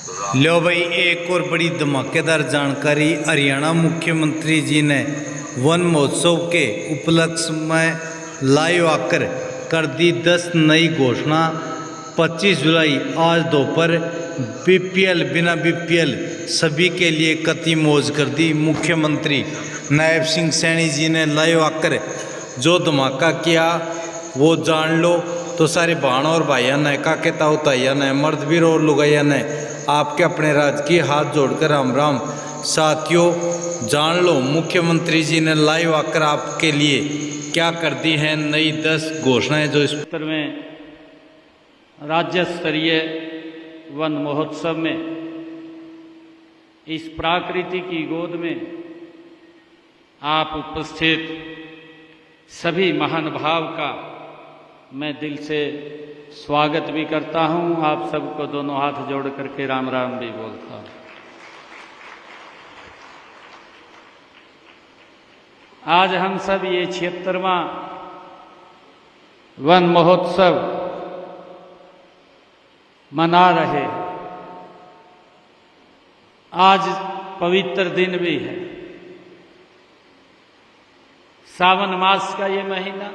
लो भाई, एक और बड़ी धमाकेदार जानकारी। हरियाणा मुख्यमंत्री जी ने वन महोत्सव के उपलक्ष्य में लाइव आकर कर दी 10 नई घोषणा। 25 जुलाई आज दोपहर बीपीएल बिना बीपीएल सभी के लिए कती मौज कर दी। मुख्यमंत्री नायब सिंह सैनी जी ने लाइव आकर जो धमाका किया वो जान लो। तो सारे बहनों और भाइयों ने, काके ताऊ ताइया ने, मर्दवीर और लुगाइया ने आपके अपने राजकीय हाथ जोड़कर राम राम। साथियों, जान लो मुख्यमंत्री जी ने लाइव आकर आपके लिए क्या कर दी हैं नई 10 घोषणाएं। जो इस में राज्य स्तरीय वन महोत्सव में इस प्राकृति की गोद में आप उपस्थित सभी महान भाव का मैं दिल से स्वागत भी करता हूं। आप सबको दोनों हाथ जोड़ करके राम राम भी बोलता हूं। आज हम सब ये 76वां वन महोत्सव मना रहे। आज पवित्र दिन भी है, सावन मास का ये महीना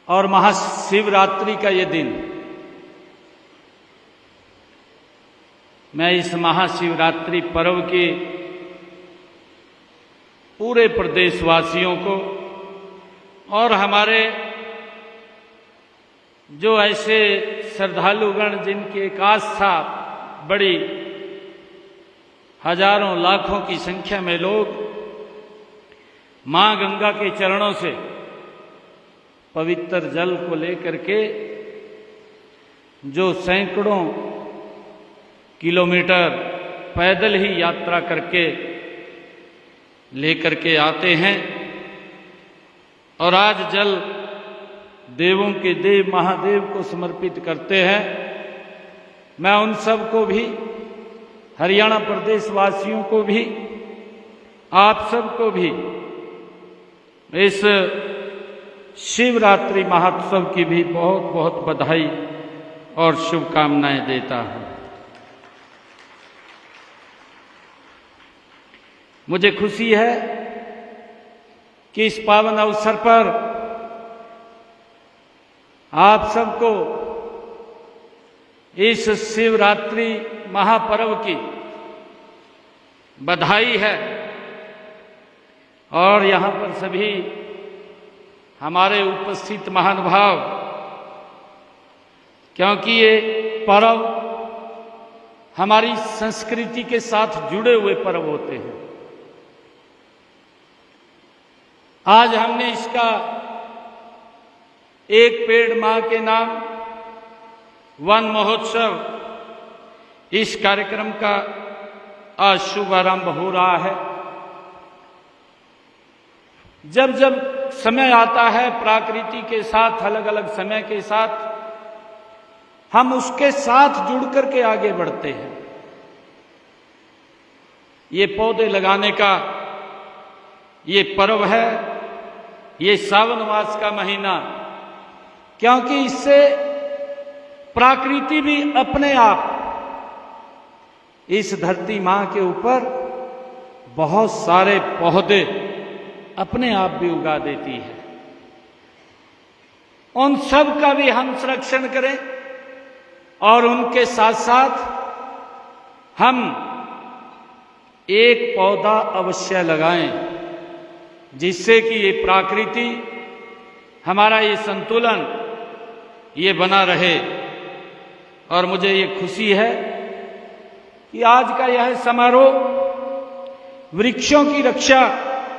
और महाशिवरात्रि का ये दिन। मैं इस महाशिवरात्रि पर्व के पूरे प्रदेशवासियों को और हमारे जो ऐसे श्रद्धालुगण जिनकी एक आस्था बड़ी हजारों लाखों की संख्या में लोग मां गंगा के चरणों से पवित्र जल को लेकर के जो सैकड़ों किलोमीटर पैदल ही यात्रा करके लेकर के आते हैं और आज जल देवों के देव महादेव को समर्पित करते हैं। मैं उन सब को भी, हरियाणा प्रदेश वासियों को भी, आप सबको भी इस शिवरात्रि महोत्सव की भी बहुत बहुत बधाई और शुभकामनाएं देता हूं। मुझे खुशी है कि इस पावन अवसर पर आप सबको इस शिवरात्रि महापर्व की बधाई है और यहाँ पर सभी हमारे उपस्थित महानुभाव, क्योंकि ये पर्व हमारी संस्कृति के साथ जुड़े हुए पर्व होते हैं। आज हमने इसका एक पेड़ मां के नाम वन महोत्सव, इस कार्यक्रम का आज शुभारंभ हो रहा है। जब जब समय आता है प्रकृति के साथ, अलग अलग समय के साथ हम उसके साथ जुड़ करके आगे बढ़ते हैं। ये पौधे लगाने का ये पर्व है, ये सावन मास का महीना, क्योंकि इससे प्रकृति भी अपने आप इस धरती मां के ऊपर बहुत सारे पौधे अपने आप भी उगा देती है। उन सब का भी हम संरक्षण करें और उनके साथ साथ हम एक पौधा अवश्य लगाएं, जिससे कि ये प्रकृति, हमारा ये संतुलन ये बना रहे। और मुझे ये खुशी है कि आज का यह समारोह वृक्षों की रक्षा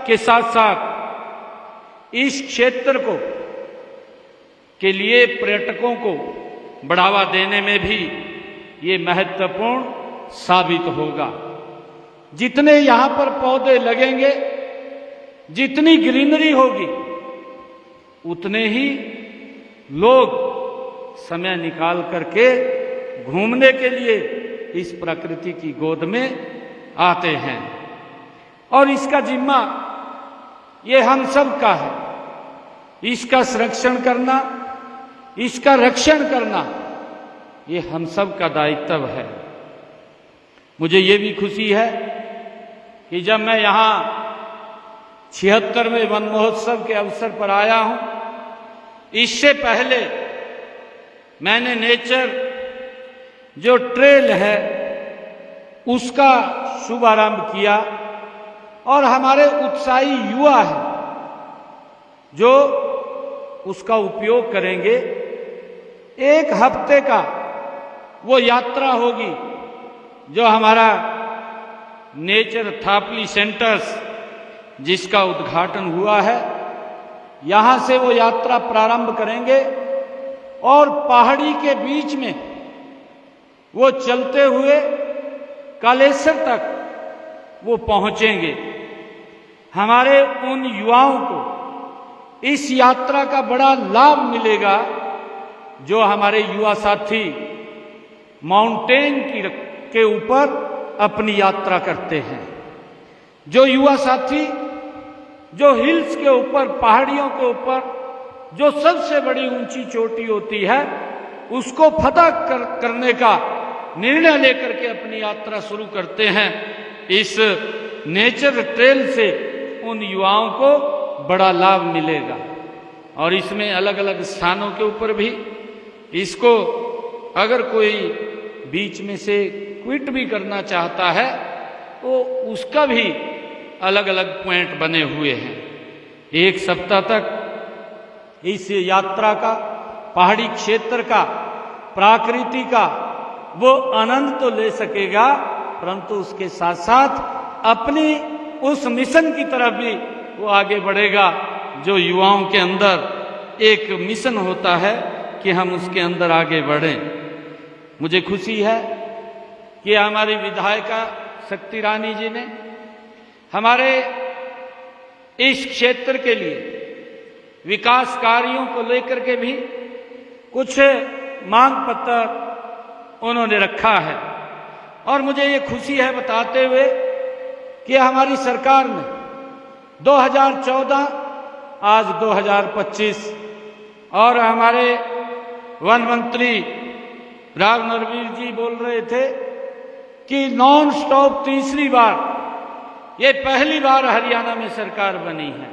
के साथ साथ इस क्षेत्र को के लिए पर्यटकों को बढ़ावा देने में भी ये महत्वपूर्ण साबित होगा। जितने यहाँ पर पौधे लगेंगे, जितनी ग्रीनरी होगी, उतने ही लोग समय निकाल करके घूमने के लिए इस प्रकृति की गोद में आते हैं। और इसका जिम्मा ये हम सब का है। इसका संरक्षण करना, इसका रक्षण करना, ये हम सब का दायित्व है। मुझे ये भी खुशी है कि जब मैं यहाँ 76वें वन महोत्सव के अवसर पर आया हूँ, इससे पहले मैंने नेचर जो ट्रेल है उसका शुभारंभ किया और हमारे उत्साही युवा हैं जो उसका उपयोग करेंगे। 1 हफ्ते का वो यात्रा होगी जो हमारा नेचर थापली सेंटर्स जिसका उद्घाटन हुआ है, यहाँ से वो यात्रा प्रारंभ करेंगे और पहाड़ी के बीच में वो चलते हुए कालेश्वर तक वो पहुंचेंगे। हमारे उन युवाओं को इस यात्रा का बड़ा लाभ मिलेगा जो हमारे युवा साथी माउंटेन के ऊपर अपनी यात्रा करते हैं, जो युवा साथी जो हिल्स के ऊपर, पहाड़ियों के ऊपर जो सबसे बड़ी ऊंची चोटी होती है उसको फतह करने का निर्णय लेकर के अपनी यात्रा शुरू करते हैं। इस नेचर ट्रेल से उन युवाओं को बड़ा लाभ मिलेगा और इसमें अलग अलग स्थानों के ऊपर भी इसको अगर कोई बीच में से क्विट भी करना चाहता है तो उसका भी अलग अलग पॉइंट बने हुए हैं। 1 सप्ताह तक इस यात्रा का, पहाड़ी क्षेत्र का, प्रकृति का वो आनंद तो ले सकेगा, परंतु उसके साथ साथ अपनी उस मिशन की तरफ भी वो आगे बढ़ेगा जो युवाओं के अंदर एक मिशन होता है कि हम उसके अंदर आगे बढ़ें। मुझे खुशी है कि हमारी विधायिका शक्ति रानी जी ने हमारे इस क्षेत्र के लिए विकास कार्यों को लेकर के भी कुछ मांग पत्र उन्होंने रखा है और मुझे ये खुशी है बताते हुए कि हमारी सरकार ने 2014 आज 2025 और हमारे वन मंत्री राव नरवीर जी बोल रहे थे कि नॉन स्टॉप तीसरी बार, ये पहली बार हरियाणा में सरकार बनी है।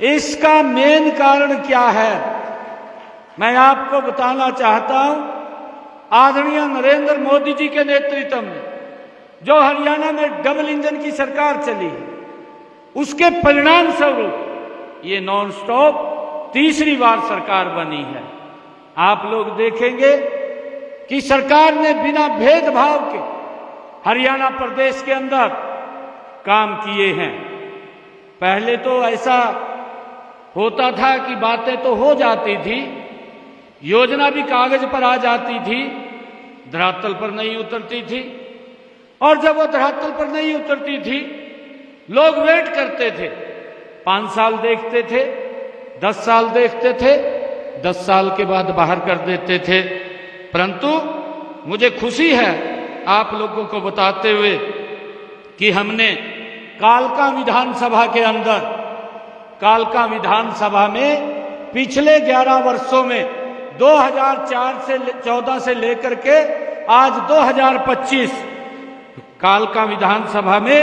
इसका मेन कारण क्या है मैं आपको बताना चाहता हूं। आदरणीय नरेंद्र मोदी जी के नेतृत्व में जो हरियाणा में डबल इंजन की सरकार चली है, उसके परिणाम स्वरूप ये नॉन स्टॉप तीसरी बार सरकार बनी है। आप लोग देखेंगे कि सरकार ने बिना भेदभाव के हरियाणा प्रदेश के अंदर काम किए हैं। पहले तो ऐसा होता था कि बातें तो हो जाती थी, योजना भी कागज पर आ जाती थी, धरातल पर नहीं उतरती थी, और जब वो धरातल पर नहीं उतरती थी लोग वेट करते थे, 5 साल देखते थे, 10 साल देखते थे, 10 साल के बाद बाहर कर देते थे। परंतु मुझे खुशी है आप लोगों को बताते हुए कि हमने कालका विधानसभा के अंदर, कालका विधानसभा में पिछले 11 वर्षों में 2004 से 14 से लेकर के आज 2025 कालका विधानसभा में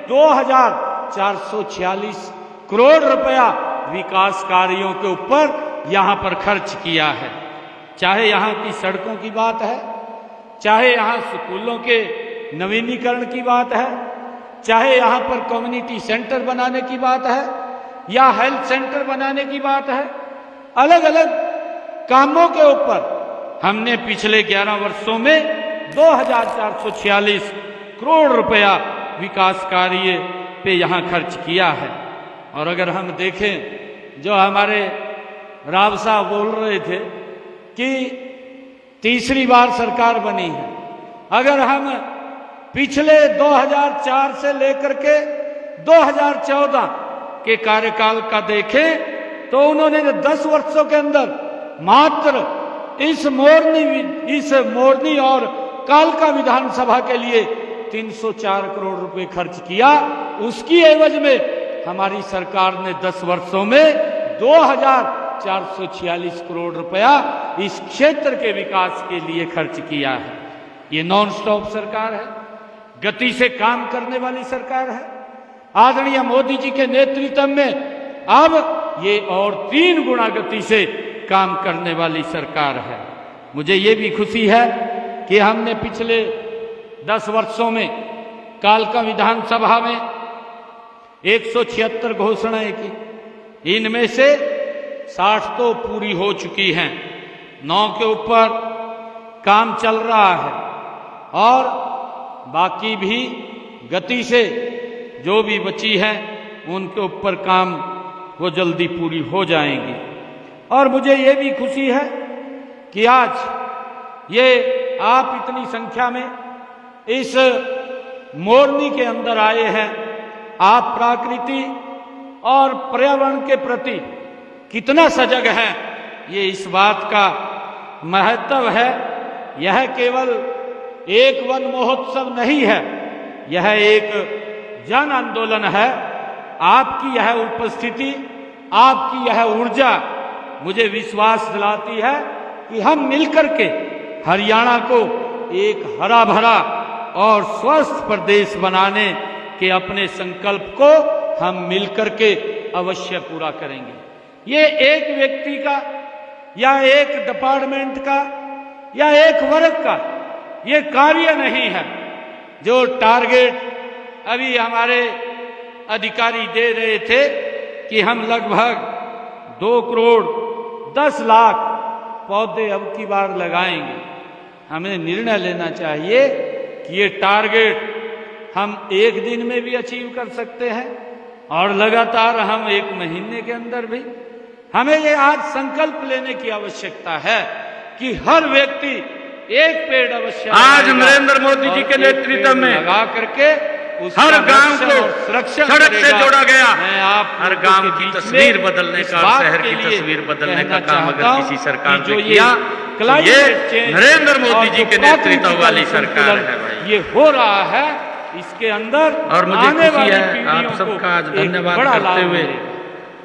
2446 करोड़ रुपया विकास कार्यों के ऊपर यहां पर खर्च किया है। चाहे यहां की सड़कों की बात है, चाहे यहां स्कूलों के नवीनीकरण की बात है, चाहे यहां पर कम्युनिटी सेंटर बनाने की बात है या हेल्थ सेंटर बनाने की बात है, अलग अलग कामों के ऊपर हमने पिछले 11 वर्षों में 2446 करोड़ रुपया विकास कार्य पे यहां खर्च किया है। और अगर हम देखें, जो हमारे राव साहब बोल रहे थे कि तीसरी बार सरकार बनी है, अगर हम पिछले 2004 से लेकर के 2014 के कार्यकाल का देखें तो उन्होंने 10 वर्षों के अंदर मात्र इस मोरनी और कालका विधानसभा के लिए 304 करोड़ रुपए खर्च किया। उसकी एवज में हमारी सरकार ने 10 वर्षों में 446 करोड़ रुपया इस क्षेत्र के विकास के लिए खर्च किया है। ये नॉन स्टॉप सरकार है, गति से काम करने वाली सरकार है। आदरणीय मोदी जी के नेतृत्व में अब ये और 3 गुना गति से काम करने वाली सरकार है। मुझे ये भी खुशी है कि हमने पिछले 10 वर्षों में कालका विधानसभा में 176 घोषणाएं की, इनमें से 60 तो पूरी हो चुकी हैं, 9 के ऊपर काम चल रहा है और बाकी भी गति से जो भी बची है उनके ऊपर काम वो जल्दी पूरी हो जाएंगी। और मुझे ये भी खुशी है कि आज ये आप इतनी संख्या में इस मोरनी के अंदर आए हैं। आप प्रकृति और पर्यावरण के प्रति कितना सजग है, ये इस बात का महत्व है। यह केवल एक वन महोत्सव नहीं है, यह एक जन आंदोलन है। आपकी यह उपस्थिति, आपकी यह ऊर्जा मुझे विश्वास दिलाती है कि हम मिलकर के हरियाणा को एक हरा भरा और स्वस्थ प्रदेश बनाने के अपने संकल्प को हम मिलकर के अवश्य पूरा करेंगे। ये एक व्यक्ति का या एक डिपार्टमेंट का या एक वर्ग का ये कार्य नहीं है। जो टारगेट अभी हमारे अधिकारी दे रहे थे कि हम लगभग 2 करोड़ 10 लाख पौधे अब की बार लगाएंगे, हमें निर्णय लेना चाहिए कि ये टारगेट हम एक दिन में भी अचीव कर सकते हैं और लगातार हम 1 महीने के अंदर भी। हमें ये आज संकल्प लेने की आवश्यकता है कि हर व्यक्ति एक पेड़ अवश्य आज नरेंद्र मोदी जी के नेतृत्व में लगा करके हर गांव को सड़क से जोड़ा गया। मैं आप हर गांव की तस्वीर बदलने का, शहर की तस्वीर बदलने का काम अगर किसी सरकार ने किया तो ये नरेंद्र मोदी जी के नेतृत्व वाली सरकार है भाई। ये हो रहा है, इसके अंदर और मुझे खुशी है आप सबका आज धन्यवाद करते हुए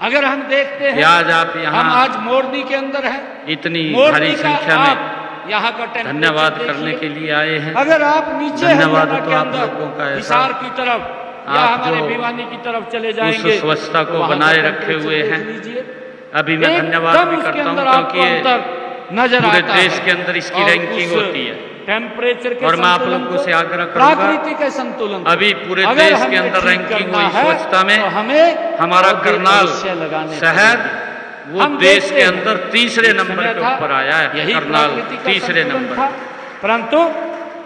अगर हम देखते हैं आज आप यहाँ हम आज मोरनी के अंदर हैं, इतनी भारी संख्या में यहाँ का धन्यवाद करने के लिए आए हैं। अगर आप नीचे धन्यवाद हरियाणा तो के आप अंदर लोगों का है हिसार की तरफ या आप हमारे जो भिवानी की तरफ चले जाएंगे, उस स्वच्छता को बनाए रखे हुए हैं। अभी मैं धन्यवाद भी करता हूँ क्योंकि नजर पूरे आता देश है के अंदर इसकी और रैंकिंग उस होती है टेम्परेचर के और मैं आप संतुलन लोगों को, से आग्रह करूंगा प्राकृतिक के संतुलन को अभी पूरे अगर देश के हमें अंदर ठीक रैंकिंग करना हुई है स्वच्छता में तो हमें हमारा पौधे करनाल अवश्य लगाने शहर पड़ेंगे। वो हम देश देखते के हैं, अंदर तीसरे एक नंबर समय के था, ऊपर आया है। यही करनाल प्राकृतिक का तीसरे संतुलन नंबर था, परंतु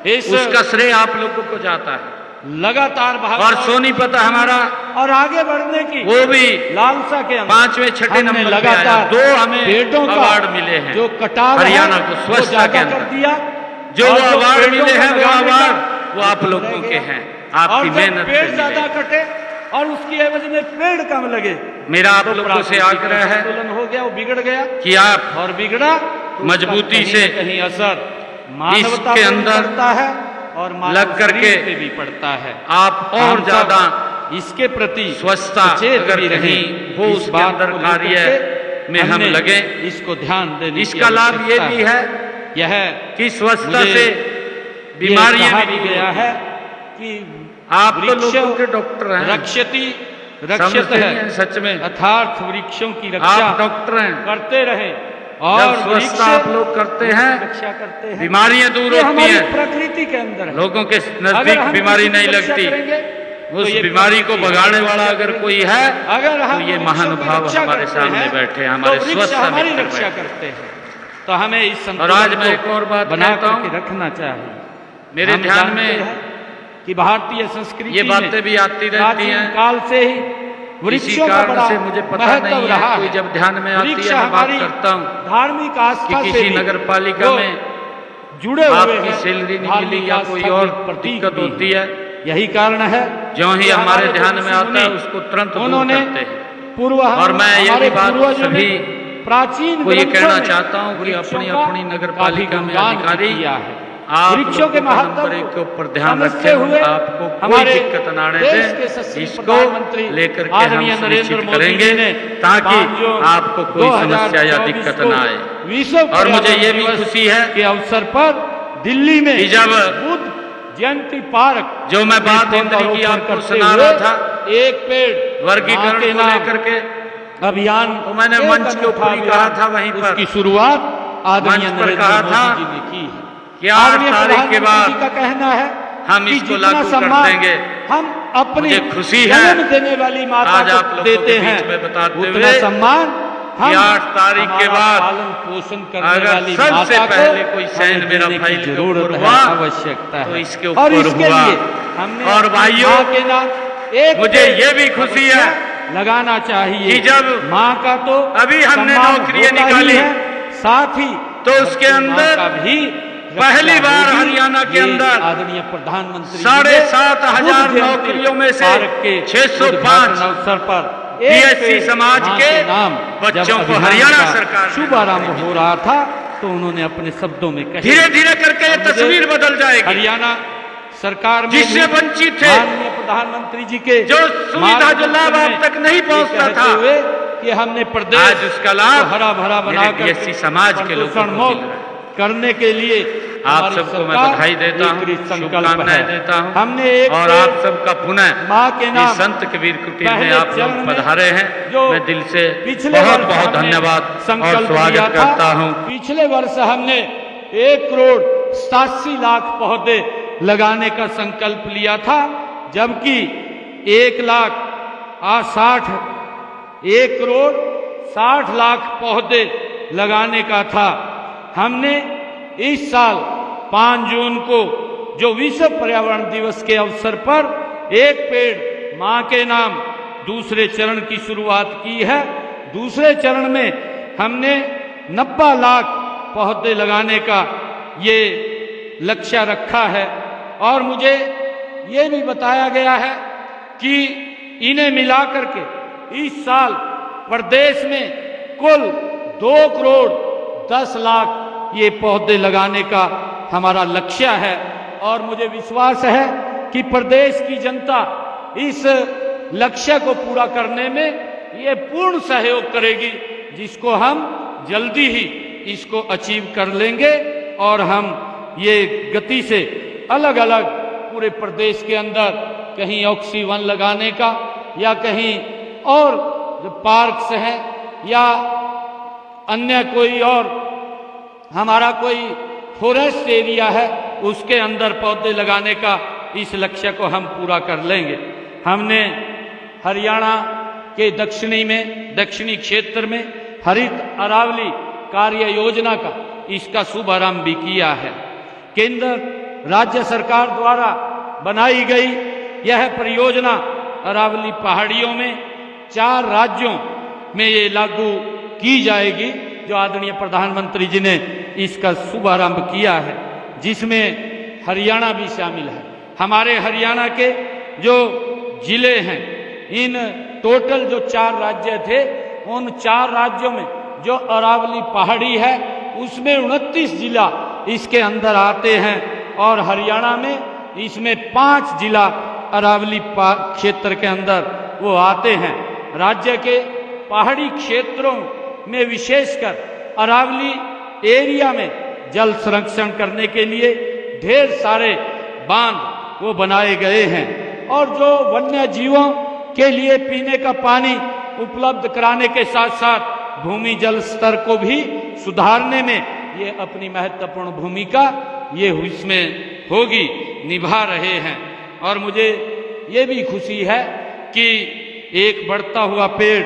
इस उसका श्रेय आप लोगों को जाता है। लगातार भाग और सोनीपत हमारा और आगे बढ़ने की वो भी लालसा के अंदर 5वें 6ठे हमने नंबर पे आया। लगातार 2 हमें पेड़ों का अवार्ड मिले हैं जो कटाव हरियाणा को वो स्वच्छता ज्यादा के कर अंदर। दिया। जो और अवार्ड पेड़ों मिले का हैं वो लगाने का अवार्ड वो आप लोगों के हैं, और आपकी जब मेहनत पेड़ से ज्यादा मिले। कटे और उसकी एवज में पेड़ कम लगे, मेरा आप तो लोगों से प्राकृतिक आग्रह है संतुलन हो गया, वो बिगड़ गया कि आप और बिगड़ा तो मजबूती उसका से कहीं न कहीं असर मानवता इसके पर भी अंदर पड़ता है और मानव लग करके शरीर पे भी पड़ता है। आप और हम सब ज्यादा इसके प्रति स्वच्छता सचेत अगर भी कहीं रहें। हो इस उसके बात अंदर को लेकर कार्य के में हम हमने लगे। इसको ध्यान देने की इसका लाभ ये आवश्यकता भी है यह कि स्वच्छता मुझे से बीमारियां कहा भी भी गया है कि आप तो वृक्ष लोगों के डॉक्टर हैं, रक्षति रक्षित समझते है नहीं हैं सच में। अर्थात वृक्षों की रक्षा आप डॉक्टर हैं, करते रहे जब और स्वच्छता आप लोग करते हैं रक्षा करते हैं, बीमारियां दूर ये होती हमारी हैं, प्रकृति के अंदर है। लोगों के अगर नजदीक हम बीमारी किसी की नहीं रक्षा लगती। करेंगे, तो उस ये बीमारी को प्रकृति भगाने वाला अगर कोई है अगर हम तो ये वृक्षों की महानुभाव रक्षा हमारे करते सामने हैं, बैठे हैं, तो हमारे वृक्ष स्वस्थ हमारी मित्र रक्षा बैठे। करते हैं। तो हमें इस और आज मैं संतुलन एक और बात को बना कहता हूं, करके रखना चाहिए। मेरे हम ध्यान जानते में हैं कि भारतीय संस्कृति ये में बातें भी आती रहती प्राचीन हैं। काल से ही इसी वृक्षों का कारण बड़ा से मुझे पता महत्व नहीं रहा है, कोई जब ध्यान में आती वृक्ष है मैं बात हमारी करता हूँ धार्मिक आस्था कि से किसी भी नगर पालिका जो में जुड़े हुए आपकी हैं, सैलरी नहीं धार्मिक मिली या कोई आस्था और के प्रतीक दिक्कत भी होती है, यही कारण है ज्यों ही कि हमारे ध्यान में ऋषि आता है मुनि, उसको तुरंत दूर उन्होंने करते हैं। पूर्व और मैं ये हमारे भी बात पूर्वजों ने सभी प्राचीन को ये ग्रंथों कहना में चाहता हूँ कि वृक्षों अपनी का अपनी नगर पालिका में काफी गुणगान अधिकारी किया है। आप वृक्षों के महत्व के ऊपर ध्यान समझते रखें, हुए आपको कोई हमारे दिक्कत ना आने देश के दें, यशस्वी इसको प्रधानमंत्री लेकर के आदरणीय हम नरेंद्र सुनिश्चित मोदी जी करेंगे ने ताकि 5 जून आपको कोई समस्या या 2024 दिक्कत को ना आए। विश्व और मुझे ये भी पर्यावरण खुशी दिवस है के अवसर पर दिल्ली में कि जब बुद्ध जयंती पार्क जो मैं बात में इंद्री की पौधारोपण आपको करते सुना हुए रहा था, एक पेड़ वर्गीकरण मां के को नाम लेकर के, अभियान तो मैंने एक मंच के ऊपर अनूठा ही कहा अभियान, था वहीं पर, उसकी शुरुआत आदरणीय मंच पर नरेंद्र कहा था मोदी जी ने की है कि 8 तारीख के बाद का कहना है हम कि इसको जितना लागू कर सम्मान देंगे। हम अपनी मुझे खुशी है जन्म देने वाली माता आज आप को लोगों देते के हैं बीच में बताते उतना हुए सम्मान हम 8 तारीख के हमारा बाद पालन पोषण करने अगर वाली सबसे माता पहले को कोई सैन हमें मेरा देने की फाइल के जरूरत ऊपर है, हुआ, आवश्यकता तो है इसके और ऊपर इसके हुआ। लिए हमने और भाइयों, मां के नाम एक मुझे ये भी खुशी है लगाना चाहिए कि जब मां का तो अभी हमने सम्मान नौकरियां होता ही निकाली, है, साथ ही तो उसके मां अंदर का भी पहली रक्षा बार होगी। हरियाणा के ये अंदर आदरणीय प्रधानमंत्री 7,500 नौकरियों में से 605 अवसर पर बीएससी समाज के बच्चों को हरियाणा सरकार ने शुभारंभ हो रहा था तो उन्होंने अपने शब्दों में कहा धीरे धीरे करके ये तस्वीर बदल जाएगी। हरियाणा सरकार में जिससे भी वंचित थे, माननीय प्रधानमंत्री जी के जो सुविधा जो लाभ आप तक नहीं पहुंचता था, हुए कि हमने प्रदेश आज उसका लाभ को हरा भरा बनाकर बीएससी समाज के लोगों को प्रदूषण मुक्त मिल रहा है। करने के लिए आप हमारी सबको मैं सरकार बधाई देता एक हूँ, संकल्प शुभकामनाएं है। देता हूँ। हमने एक और आप सबका पुनः मां के इस नाम संत कबीर कुटीर में पहले आप लोग चरण में पधारे हैं, जो मैं दिल से पिछले बहुत वर्ष बहुत हमने धन्यवाद और संकल्प लिया स्वागत था। करता हूँ। पिछले वर्ष हमने 1,87,00,000 पौधे लगाने का संकल्प लिया था, जबकि 1,60,00,000 पौधे लगाने का था। हमने इस साल 5 जून को जो विश्व पर्यावरण दिवस के अवसर पर एक पेड़ मां के नाम दूसरे चरण की शुरुआत की है। दूसरे चरण में हमने 90 लाख पौधे लगाने का ये लक्ष्य रखा है और मुझे ये भी बताया गया है कि इन्हें मिलाकर के इस साल प्रदेश में कुल 2,10,00,000 ये पौधे लगाने का हमारा लक्ष्य है और मुझे विश्वास है कि प्रदेश की जनता इस लक्ष्य को पूरा करने में ये पूर्ण सहयोग करेगी, जिसको हम जल्दी ही इसको अचीव कर लेंगे और हम ये गति से अलग अलग पूरे प्रदेश के अंदर कहीं ऑक्सीवन लगाने का या कहीं और जो पार्क्स हैं या अन्य कोई और हमारा कोई फॉरेस्ट एरिया है उसके अंदर पौधे लगाने का इस लक्ष्य को हम पूरा कर लेंगे। हमने हरियाणा के दक्षिणी क्षेत्र में हरित अरावली कार्य योजना का इसका शुभारंभ भी किया है। केंद्र राज्य सरकार द्वारा बनाई गई यह परियोजना अरावली पहाड़ियों में 4 राज्यों में ये लागू की जाएगी, जो आदरणीय प्रधानमंत्री जी ने इसका शुभारंभ किया है, जिसमें हरियाणा भी शामिल है। हमारे हरियाणा के जो जिले हैं, इन टोटल जो 4 राज्य थे, उन 4 राज्यों में जो अरावली पहाड़ी है उसमें 29 जिला इसके अंदर आते हैं और हरियाणा में इसमें 5 जिला अरावली क्षेत्र के अंदर वो आते हैं। राज्य के पहाड़ी क्षेत्रों में विशेषकर अरावली एरिया में जल संरक्षण करने के लिए ढेर सारे बांध वो बनाए गए हैं और जो वन्य जीवों के लिए पीने का पानी उपलब्ध कराने के साथ साथ भूमि जल स्तर को भी सुधारने में ये अपनी महत्वपूर्ण भूमिका ये इसमें होगी निभा रहे हैं। और मुझे ये भी खुशी है कि एक बढ़ता हुआ पेड़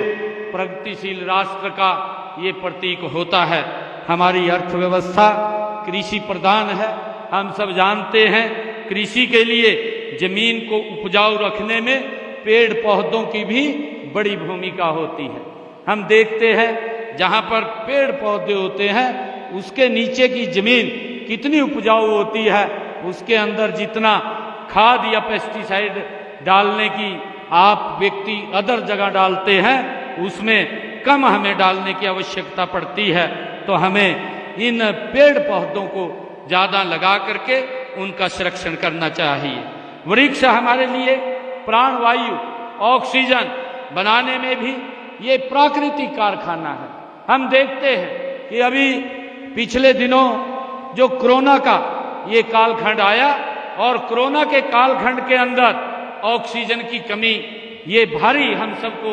प्रगतिशील राष्ट्र का ये प्रतीक होता है। हमारी अर्थव्यवस्था कृषि प्रधान है। हम सब जानते हैं कृषि के लिए जमीन को उपजाऊ रखने में पेड़ पौधों की भी बड़ी भूमिका होती है। हम देखते हैं जहाँ पर पेड़ पौधे होते हैं उसके नीचे की जमीन कितनी उपजाऊ होती है, उसके अंदर जितना खाद या पेस्टिसाइड डालने की आप व्यक्ति अदर जगह डालते हैं उसमें कम हमें डालने की आवश्यकता पड़ती है। तो हमें इन पेड़ पौधों को ज्यादा लगा करके उनका संरक्षण करना चाहिए। वृक्ष हमारे लिए प्राणवायु, ऑक्सीजन बनाने में भी ये प्राकृतिक कारखाना है। हम देखते हैं कि अभी पिछले दिनों जो कोरोना का ये कालखंड आया और कोरोना के कालखंड के अंदर ऑक्सीजन की कमी ये भारी हम सबको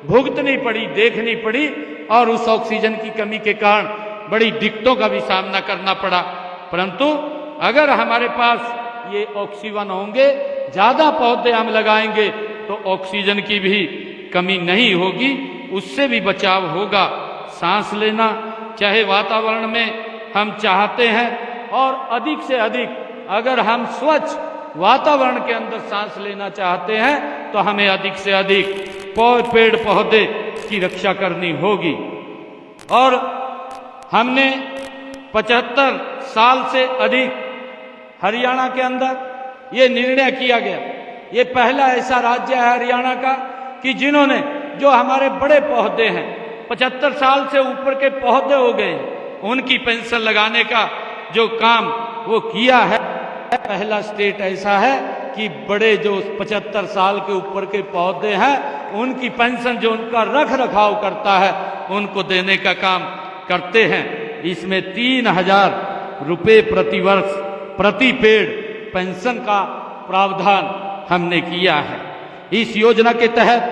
भुगतनी पड़ी, देखनी पड़ी और उस ऑक्सीजन की कमी के कारण बड़ी दिक्कतों का भी सामना करना पड़ा। परंतु अगर हमारे पास ये ऑक्सीजन होंगे, ज्यादा पौधे हम लगाएंगे तो ऑक्सीजन की भी कमी नहीं होगी, उससे भी बचाव होगा। सांस लेना चाहे वातावरण में हम चाहते हैं और अधिक से अधिक अगर हम स्वच्छ वातावरण के अंदर सांस लेना चाहते हैं तो हमें अधिक से अधिक पेड़ पौधे की रक्षा करनी होगी। और हमने 75 साल से अधिक हरियाणा के अंदर ये निर्णय किया गया, ये पहला ऐसा राज्य है हरियाणा का कि जिन्होंने जो हमारे बड़े पौधे हैं 75 साल से ऊपर के पौधे हो गए, उनकी पेंशन लगाने का जो काम वो किया है। पहला स्टेट ऐसा है कि बड़े जो 75 साल के ऊपर के पौधे हैं उनकी पेंशन जो उनका रख रखाव करता है उनको देने का काम करते हैं। इसमें 3000 रुपये प्रति वर्ष प्रति पेड़ पेंशन का प्रावधान हमने किया है। इस योजना के तहत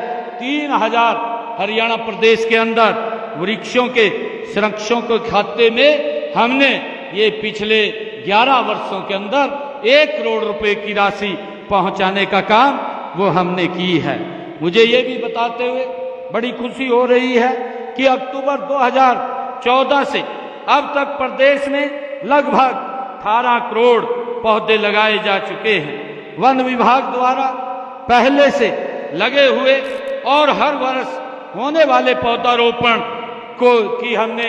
3000 हरियाणा प्रदेश के अंदर वृक्षों के संरक्षण के खाते में हमने ये पिछले 11 वर्षों के अंदर 1 करोड़ रुपए की राशि पहुंचाने का काम वो हमने की है। मुझे ये भी बताते हुए बड़ी खुशी हो रही है कि अक्टूबर 2014 से अब तक प्रदेश में लगभग 18 करोड़ पौधे लगाए जा चुके हैं। वन विभाग द्वारा पहले से लगे हुए और हर वर्ष होने वाले पौधारोपण को की हमने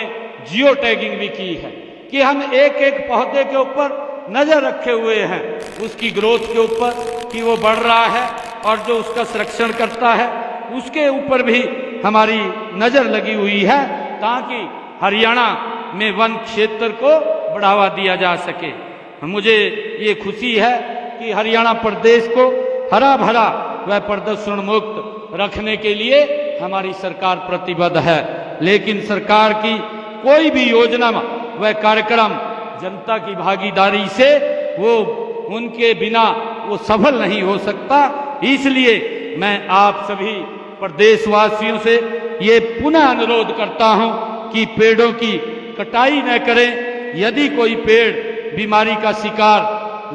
जियो टैगिंग भी की है कि हम एक एक पौधे के ऊपर नजर रखे हुए हैं, उसकी ग्रोथ के ऊपर कि वो बढ़ रहा है और जो उसका संरक्षण करता है उसके ऊपर भी हमारी नजर लगी हुई है ताकि हरियाणा में वन क्षेत्र को बढ़ावा दिया जा सके। मुझे ये खुशी है कि हरियाणा प्रदेश को हरा भरा व प्रदूषण मुक्त रखने के लिए हमारी सरकार प्रतिबद्ध है। लेकिन सरकार की कोई भी योजना व कार्यक्रम जनता की भागीदारी से वो उनके बिना वो सफल नहीं हो सकता। इसलिए मैं आप सभी प्रदेशवासियों से ये पुनः अनुरोध करता हूं कि पेड़ों की कटाई न करें। यदि कोई पेड़ बीमारी का शिकार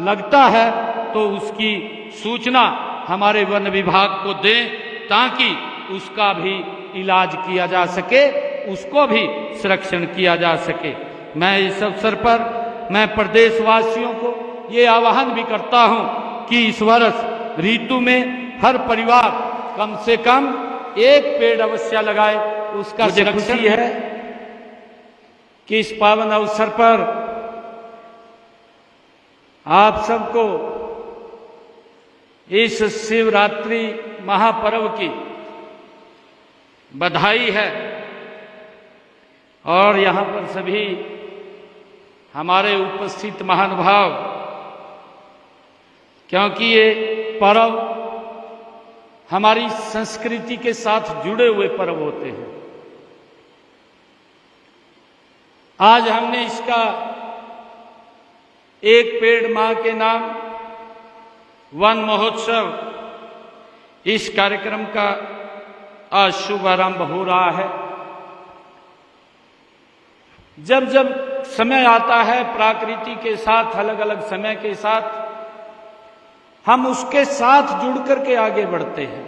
लगता है तो उसकी सूचना हमारे वन विभाग को दें ताकि उसका भी इलाज किया जा सके, उसको भी संरक्षण किया जा सके। मैं इस अवसर पर मैं प्रदेशवासियों को ये आह्वान भी करता हूं कि इस वर्ष ऋतु में हर परिवार कम से कम 1 पेड़ अवश्य लगाए, उसका संरक्षण है। कि इस पावन अवसर पर आप सबको इस शिवरात्रि महापर्व की बधाई है और यहाँ पर सभी हमारे उपस्थित महानुभाव, क्योंकि ये पर्व हमारी संस्कृति के साथ जुड़े हुए पर्व होते हैं। आज हमने इसका एक पेड़ मां के नाम वन महोत्सव, इस कार्यक्रम का आज शुभारंभ हो रहा है। जब जब समय आता है प्रकृति के साथ, अलग अलग समय के साथ हम उसके साथ जुड़ करके आगे बढ़ते हैं।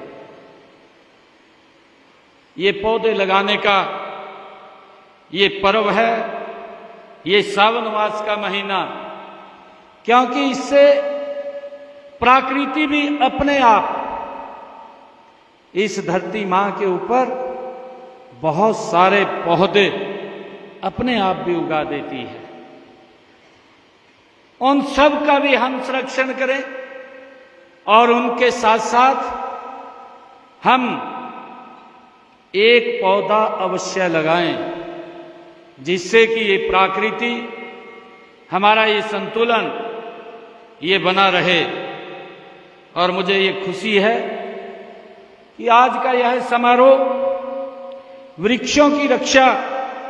ये पौधे लगाने का ये पर्व है, ये सावन मास का महीना, क्योंकि इससे प्रकृति भी अपने आप इस धरती मां के ऊपर बहुत सारे पौधे अपने आप भी उगा देती है। उन सब का भी हम संरक्षण करें और उनके साथ साथ हम एक पौधा अवश्य लगाएं, जिससे कि ये प्रकृति हमारा ये संतुलन ये बना रहे। और मुझे ये खुशी है कि आज का यह समारोह वृक्षों की रक्षा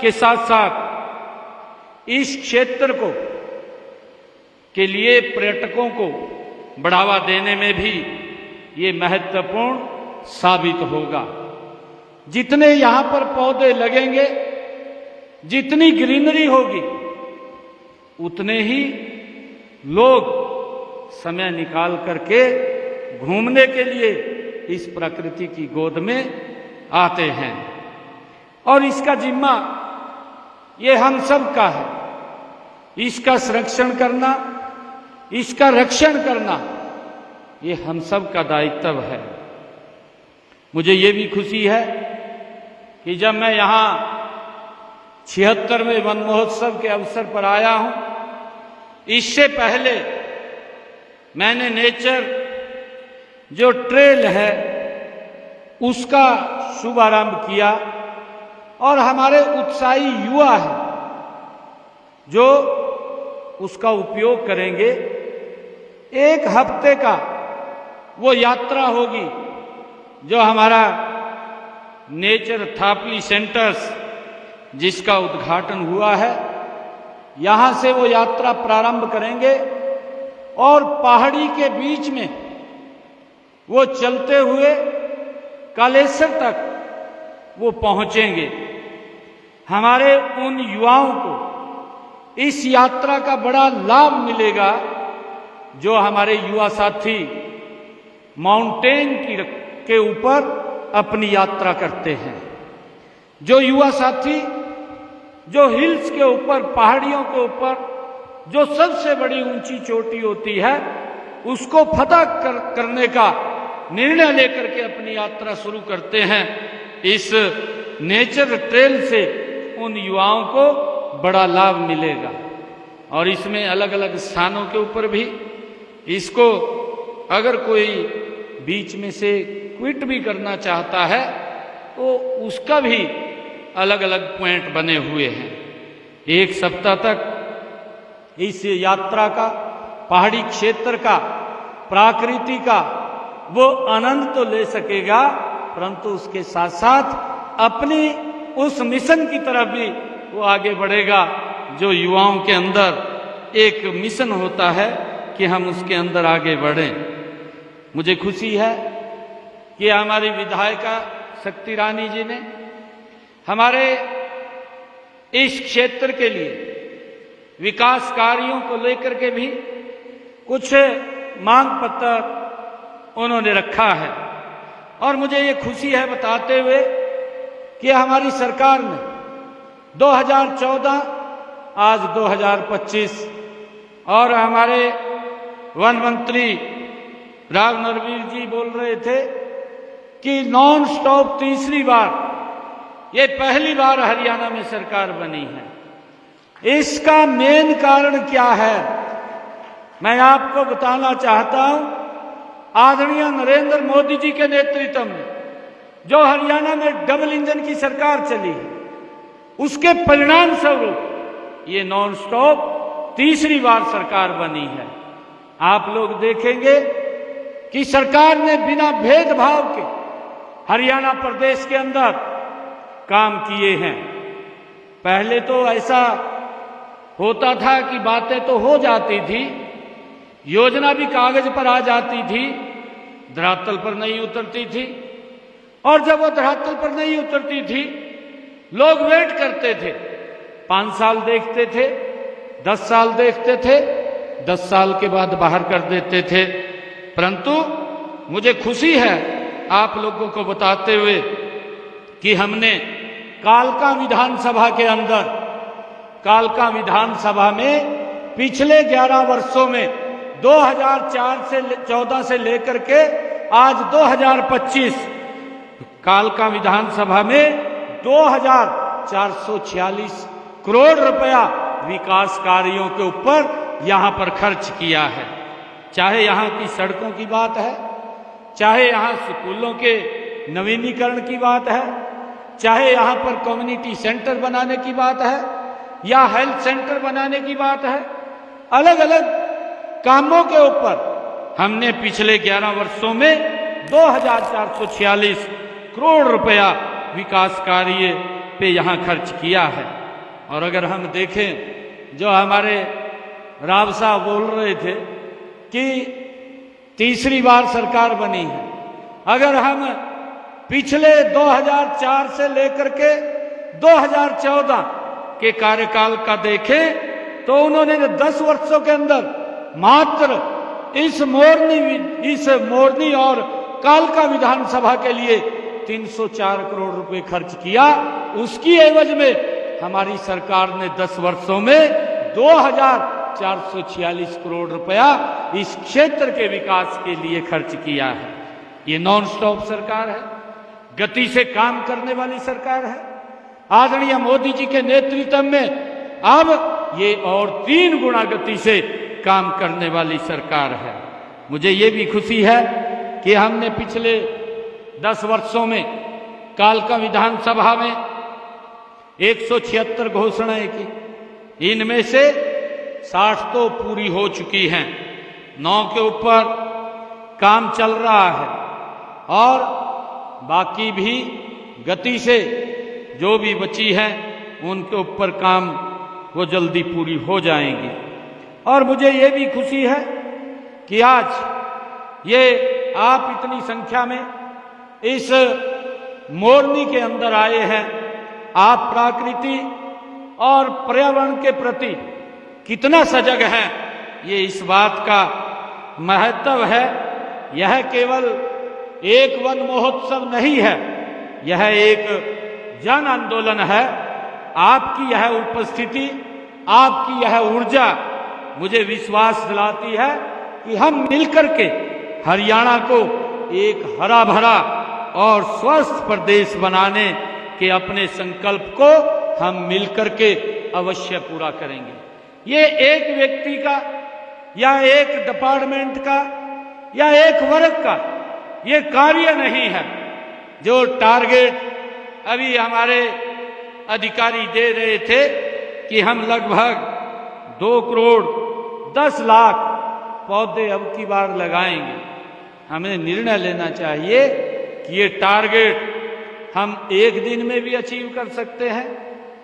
के साथ साथ इस क्षेत्र को के लिए पर्यटकों को बढ़ावा देने में भी ये महत्वपूर्ण साबित होगा। जितने यहाँ पर पौधे लगेंगे, जितनी ग्रीनरी होगी, उतने ही लोग समय निकाल करके घूमने के लिए इस प्रकृति की गोद में आते हैं। और इसका जिम्मा ये हम सब का है। इसका संरक्षण करना, इसका रक्षण करना, ये हम सब का दायित्व है। मुझे ये भी खुशी है कि जब मैं यहाँ 76वें वन महोत्सव के अवसर पर आया हूं, इससे पहले मैंने नेचर जो ट्रेल है उसका शुभारंभ किया। और हमारे उत्साही युवा हैं जो उसका उपयोग करेंगे। 1 हफ्ते का वो यात्रा होगी जो हमारा नेचर थेरेपी सेंटर्स जिसका उद्घाटन हुआ है, यहां से वो यात्रा प्रारंभ करेंगे और पहाड़ी के बीच में वो चलते हुए कालेश्वर तक वो पहुंचेंगे। हमारे उन युवाओं को इस यात्रा का बड़ा लाभ मिलेगा जो हमारे युवा साथी माउंटेन के ऊपर अपनी यात्रा करते हैं। जो युवा साथी जो हिल्स के ऊपर, पहाड़ियों के ऊपर जो सबसे बड़ी ऊंची चोटी होती है, उसको फतह करने का निर्णय लेकर के अपनी यात्रा शुरू करते हैं। इस नेचर ट्रेल से उन युवाओं को बड़ा लाभ मिलेगा। और इसमें अलग अलग स्थानों के ऊपर भी इसको अगर कोई बीच में से क्विट भी करना चाहता है तो उसका भी अलग अलग पॉइंट बने हुए हैं। 1 सप्ताह तक इस यात्रा का, पहाड़ी क्षेत्र का, प्रकृति का वो आनंद तो ले सकेगा, परंतु उसके साथ साथ अपनी उस मिशन की तरफ भी वो आगे बढ़ेगा जो युवाओं के अंदर एक मिशन होता है कि हम उसके अंदर आगे बढ़ें। मुझे खुशी है कि हमारी विधायिका शक्ति रानी जी ने हमारे इस क्षेत्र के लिए विकास कार्यों को लेकर के भी कुछ मांग पत्र उन्होंने रखा है। और मुझे ये खुशी है बताते हुए कि हमारी सरकार ने 2014 आज 2025 और हमारे वन मंत्री राव नरवीर जी बोल रहे थे कि नॉन स्टॉप तीसरी बार, ये पहली बार हरियाणा में सरकार बनी है। इसका मेन कारण क्या है मैं आपको बताना चाहता हूं। आदरणीय नरेंद्र मोदी जी के नेतृत्व में जो हरियाणा में डबल इंजन की सरकार चली है, उसके परिणाम स्वरूप ये नॉन स्टॉप तीसरी बार सरकार बनी है। आप लोग देखेंगे कि सरकार ने बिना भेदभाव के हरियाणा प्रदेश के अंदर काम किए हैं। पहले तो ऐसा होता था कि बातें तो हो जाती थी, योजना भी कागज पर आ जाती थी, धरातल पर नहीं उतरती थी। और जब वो धरातल पर नहीं उतरती थी, लोग वेट करते थे, 5 साल देखते थे, 10 साल देखते थे, 10 साल के बाद बाहर कर देते थे। परंतु मुझे खुशी है आप लोगों को बताते हुए कि हमने कालका विधानसभा के अंदर, कालका विधानसभा में पिछले 11 वर्षों में 2004 से 14 से लेकर के आज 2025 कालका विधानसभा में 2446 करोड़ रुपया विकास कार्यों के ऊपर यहां पर खर्च किया है। चाहे यहां की सड़कों की बात है, चाहे यहां स्कूलों के नवीनीकरण की बात है, चाहे यहां पर कम्युनिटी सेंटर बनाने की बात है या हेल्थ सेंटर बनाने की बात है, अलग अलग कामों के ऊपर हमने पिछले 11 वर्षों में 2446 करोड़ रुपया विकास कार्य पे यहाँ खर्च किया है। और अगर हम देखें, जो हमारे राव साहब बोल रहे थे कि तीसरी बार सरकार बनी है, अगर हम पिछले 2004 से लेकर के 2014 के कार्यकाल का देखें तो उन्होंने 10 वर्षों के अंदर मात्र इस मोरनी और कालका विधानसभा के लिए 304 करोड़ रुपए खर्च किया। उसकी एवज में हमारी सरकार ने 10 वर्षों में 2446 करोड़ रुपया इस क्षेत्र के विकास के लिए खर्च किया है। ये नॉन स्टॉप सरकार है, गति से काम करने वाली सरकार है। आदरणीय मोदी जी के नेतृत्व में अब ये और 3 गुना गति से काम करने वाली सरकार है। मुझे ये भी खुशी है कि हमने पिछले 10 वर्षों में कालका विधानसभा में 176 घोषणाएं की, इनमें से 60 तो पूरी हो चुकी हैं, 9 के ऊपर काम चल रहा है और बाकी भी गति से जो भी बची है उनके ऊपर काम वो जल्दी पूरी हो जाएंगी। और मुझे ये भी खुशी है कि आज ये आप इतनी संख्या में इस मोरनी के अंदर आए हैं। आप प्रकृति और पर्यावरण के प्रति कितना सजग हैं, ये इस बात का महत्व है। यह केवल एक वन महोत्सव नहीं है, यह एक जन आंदोलन है। आपकी यह उपस्थिति, आपकी यह ऊर्जा मुझे विश्वास दिलाती है कि हम मिलकर के हरियाणा को एक हरा भरा और स्वस्थ प्रदेश बनाने के अपने संकल्प को हम मिलकर के अवश्य पूरा करेंगे। ये एक व्यक्ति का या एक डिपार्टमेंट का या एक वर्ग का ये कार्य नहीं है। जो टारगेट अभी हमारे अधिकारी दे रहे थे कि हम लगभग 2 करोड़ 10 लाख पौधे अब की बार लगाएंगे, हमें निर्णय लेना चाहिए कि ये टारगेट हम एक दिन में भी अचीव कर सकते हैं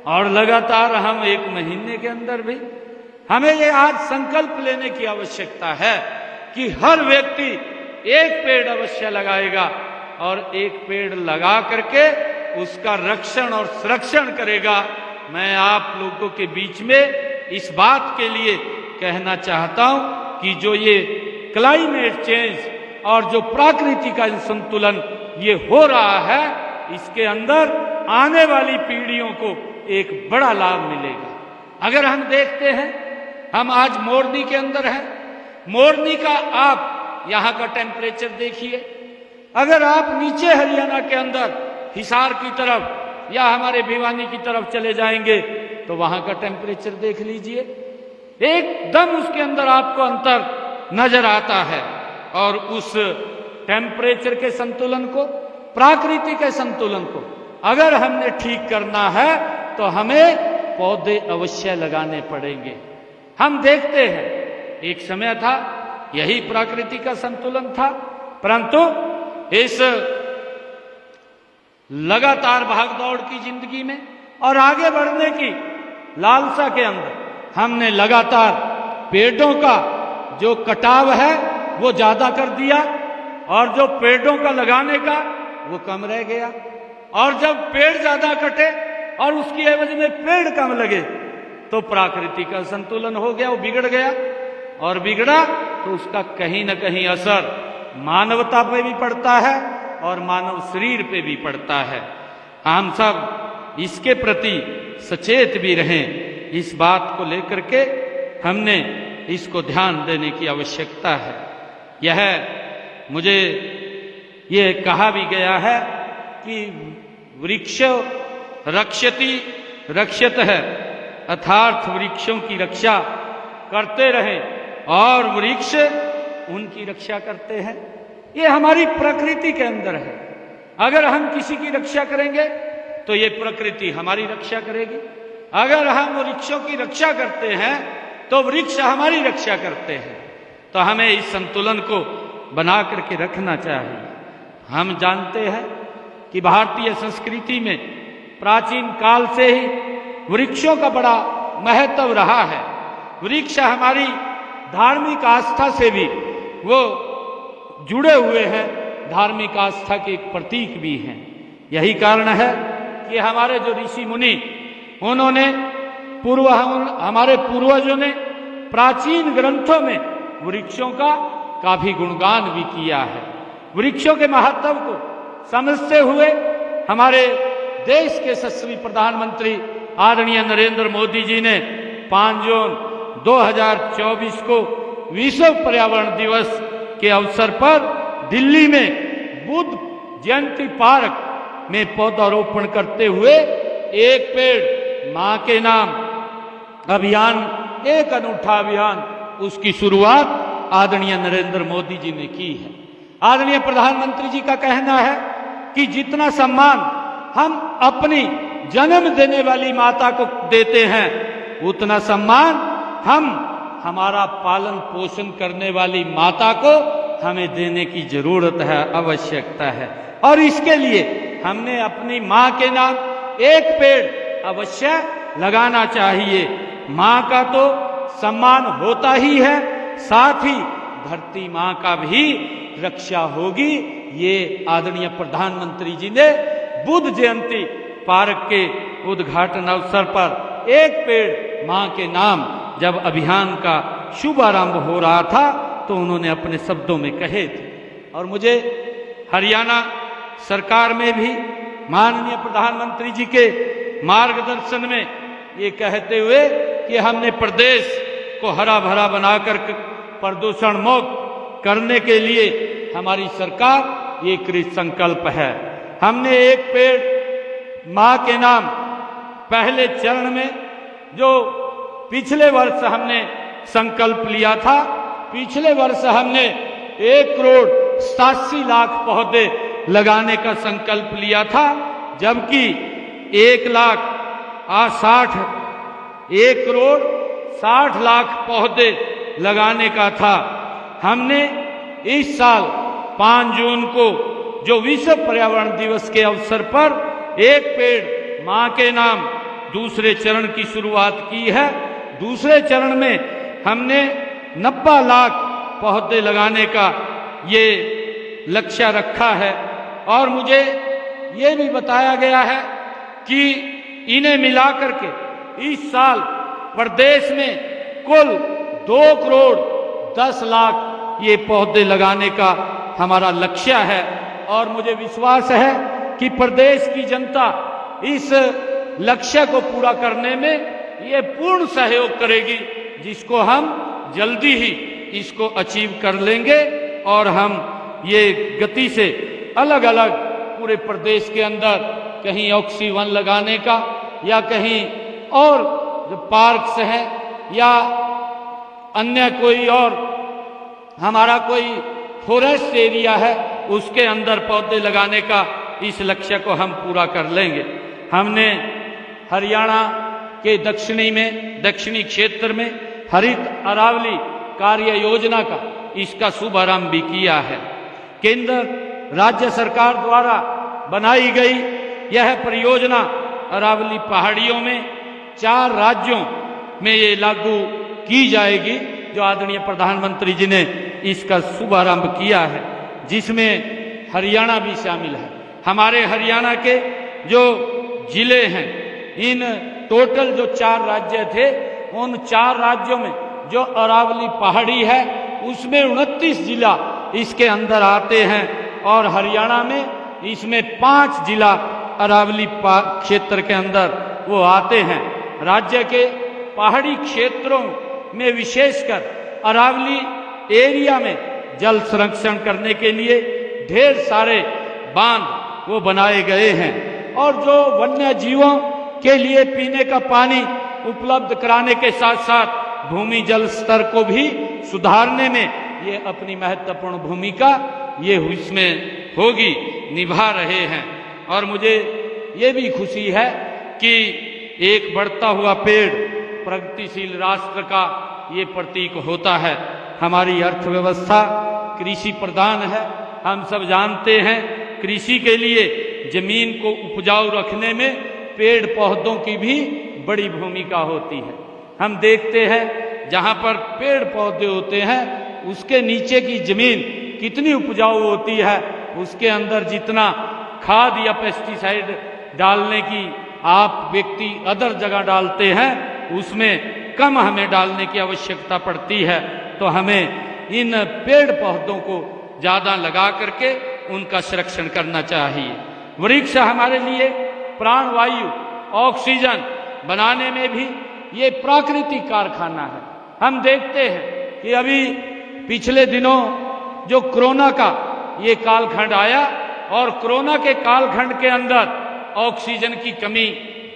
और लगातार हम 1 महीने के अंदर भी। हमें ये आज संकल्प लेने की आवश्यकता है कि हर व्यक्ति 1 पेड़ अवश्य लगाएगा और 1 पेड़ लगा करके उसका रक्षण और संरक्षण करेगा। मैं आप लोगों के बीच में इस बात के लिए कहना चाहता हूं कि जो ये क्लाइमेट चेंज और जो प्रकृति का संतुलन ये हो रहा है, इसके अंदर आने वाली पीढ़ियों को एक बड़ा लाभ मिलेगा। अगर हम देखते हैं, हम आज मोरनी के अंदर हैं, मोरनी का आप यहाँ का टेम्परेचर देखिए। अगर आप नीचे हरियाणा के अंदर हिसार की तरफ या हमारे भिवानी की तरफ चले जाएंगे तो वहां का टेम्परेचर देख लीजिए, एकदम उसके अंदर आपको अंतर नजर आता है। और उस टेम्परेचर के संतुलन को, प्रकृति के संतुलन को अगर हमने ठीक करना है तो हमें पौधे अवश्य लगाने पड़ेंगे। हम देखते हैं एक समय था यही प्रकृति का संतुलन था, परंतु इस लगातार भागदौड़ की जिंदगी में और आगे बढ़ने की लालसा के अंदर हमने लगातार पेड़ों का जो कटाव है वो ज्यादा कर दिया और जो पेड़ों का लगाने का वो कम रह गया। और जब पेड़ ज्यादा कटे और उसकी एवज में पेड़ कम लगे तो प्रकृति का संतुलन हो गया, वो बिगड़ गया। और बिगड़ा तो उसका कहीं ना कहीं असर मानवता पे भी पड़ता है और मानव शरीर पे भी पड़ता है। हम सब इसके प्रति सचेत भी रहें, इस बात को लेकर के हमने इसको ध्यान देने की आवश्यकता है। यह मुझे ये कहा भी गया है कि वृक्ष रक्षति रक्षत है, अर्थात वृक्षों की रक्षा करते रहें और वृक्ष उनकी रक्षा करते हैं। ये हमारी प्रकृति के अंदर है। अगर हम किसी की रक्षा करेंगे तो ये प्रकृति हमारी रक्षा करेगी। अगर हम वृक्षों की रक्षा करते हैं तो वृक्ष हमारी रक्षा करते हैं। तो हमें इस संतुलन को बना करके रखना चाहिए। हम जानते हैं कि भारतीय संस्कृति में प्राचीन काल से ही वृक्षों का बड़ा महत्व रहा है। वृक्ष हमारी धार्मिक आस्था से भी वो जुड़े हुए हैं, धार्मिक आस्था के एक प्रतीक भी हैं। यही कारण है कि हमारे जो ऋषि मुनि, उन्होंने हमारे पूर्वजों ने प्राचीन ग्रंथों में वृक्षों का काफी गुणगान भी किया है। वृक्षों के महत्व को समझते हुए हमारे देश के यशस्वी प्रधानमंत्री आदरणीय नरेंद्र मोदी जी ने 5 जून 2024 को विश्व पर्यावरण दिवस के अवसर पर दिल्ली में बुद्ध जयंती पार्क में पौधारोपण करते हुए एक पेड़ मां के नाम अभियान, एक अनूठा अभियान, उसकी शुरुआत आदरणीय नरेंद्र मोदी जी ने की है। आदरणीय प्रधानमंत्री जी का कहना है कि जितना सम्मान हम अपनी जन्म देने वाली माता को देते हैं, उतना सम्मान हम हमारा पालन पोषण करने वाली माता को हमें देने की जरूरत है, आवश्यकता है। और इसके लिए हमने अपनी मां के नाम एक पेड़ अवश्य लगाना चाहिए। मां का तो सम्मान होता ही है, साथ ही धरती मां का भी रक्षा होगी। ये आदरणीय प्रधानमंत्री जी ने बुद्ध जयंती पार्क के उद्घाटन अवसर पर एक पेड़ मां के नाम जब अभियान का शुभारंभ हो रहा था तो उन्होंने अपने शब्दों में कहे थे। और मुझे हरियाणा सरकार में भी माननीय प्रधानमंत्री जी के मार्गदर्शन में ये कहते हुए कि हमने प्रदेश को हरा भरा बनाकर प्रदूषण मुक्त करने के लिए हमारी सरकार एक कृत संकल्प है। हमने एक पेड़ मां के नाम पहले चरण में जो पिछले वर्ष हमने संकल्प लिया था, पिछले वर्ष हमने 1,87,00,000 पौधे लगाने का संकल्प लिया था, जबकि 1,60,00,000 पौधे लगाने का था। हमने इस साल 5 जून को जो विश्व पर्यावरण दिवस के अवसर पर एक पेड़ मां के नाम दूसरे चरण की शुरुआत की है। दूसरे चरण में हमने 90 लाख पौधे लगाने का ये लक्ष्य रखा है। और मुझे ये भी बताया गया है कि इन्हें मिलाकर के इस साल प्रदेश में कुल 2,10,00,000 ये पौधे लगाने का हमारा लक्ष्य है। और मुझे विश्वास है कि प्रदेश की जनता इस लक्ष्य को पूरा करने में ये पूर्ण सहयोग करेगी, जिसको हम जल्दी ही इसको अचीव कर लेंगे। और हम ये गति से अलग अलग पूरे प्रदेश के अंदर कहीं ऑक्सीवन लगाने का या कहीं और जो पार्क्स हैं या अन्य कोई और हमारा कोई फॉरेस्ट एरिया है उसके अंदर पौधे लगाने का इस लक्ष्य को हम पूरा कर लेंगे। हमने हरियाणा के दक्षिणी क्षेत्र में हरित अरावली कार्य योजना का इसका शुभारंभ भी किया है। केंद्र राज्य सरकार द्वारा बनाई गई यह परियोजना अरावली पहाड़ियों में 4 राज्यों में ये लागू की जाएगी, जो आदरणीय प्रधानमंत्री जी ने इसका शुभारंभ किया है, जिसमें हरियाणा भी शामिल है। हमारे हरियाणा के जो जिले हैं, इन टोटल जो 4 राज्य थे, उन 4 राज्यों में जो अरावली पहाड़ी है उसमें 29 जिला इसके अंदर आते हैं। और हरियाणा में इसमें 5 जिला अरावली क्षेत्र के अंदर वो आते हैं। राज्य के पहाड़ी क्षेत्रों में विशेषकर अरावली एरिया में जल संरक्षण करने के लिए ढेर सारे बांध वो बनाए गए हैं। और जो वन्य जीवों के लिए पीने का पानी उपलब्ध कराने के साथ साथ भूमि जल स्तर को भी सुधारने में ये अपनी महत्वपूर्ण भूमिका ये इसमें होगी, निभा रहे हैं। और मुझे ये भी खुशी है कि एक बढ़ता हुआ पेड़ प्रगतिशील राष्ट्र का ये प्रतीक होता है। हमारी अर्थव्यवस्था कृषि प्रधान है। हम सब जानते हैं कृषि के लिए जमीन को उपजाऊ रखने में पेड़ पौधों की भी बड़ी भूमिका होती है। हम देखते हैं जहाँ पर पेड़ पौधे होते हैं उसके नीचे की जमीन कितनी उपजाऊ होती है, उसके अंदर जितना खाद या पेस्टिसाइड डालने की आप व्यक्ति अदर जगह डालते हैं उसमें कम हमें डालने की आवश्यकता पड़ती है। तो हमें इन पेड़ पौधों को ज़्यादा लगा करके उनका संरक्षण करना चाहिए। वृक्ष हमारे लिए प्राणवायु ऑक्सीजन बनाने में भी ये प्राकृतिक कारखाना है। हम देखते हैं कि अभी पिछले दिनों जो कोरोना का ये कालखंड आया और कोरोना के कालखंड के अंदर ऑक्सीजन की कमी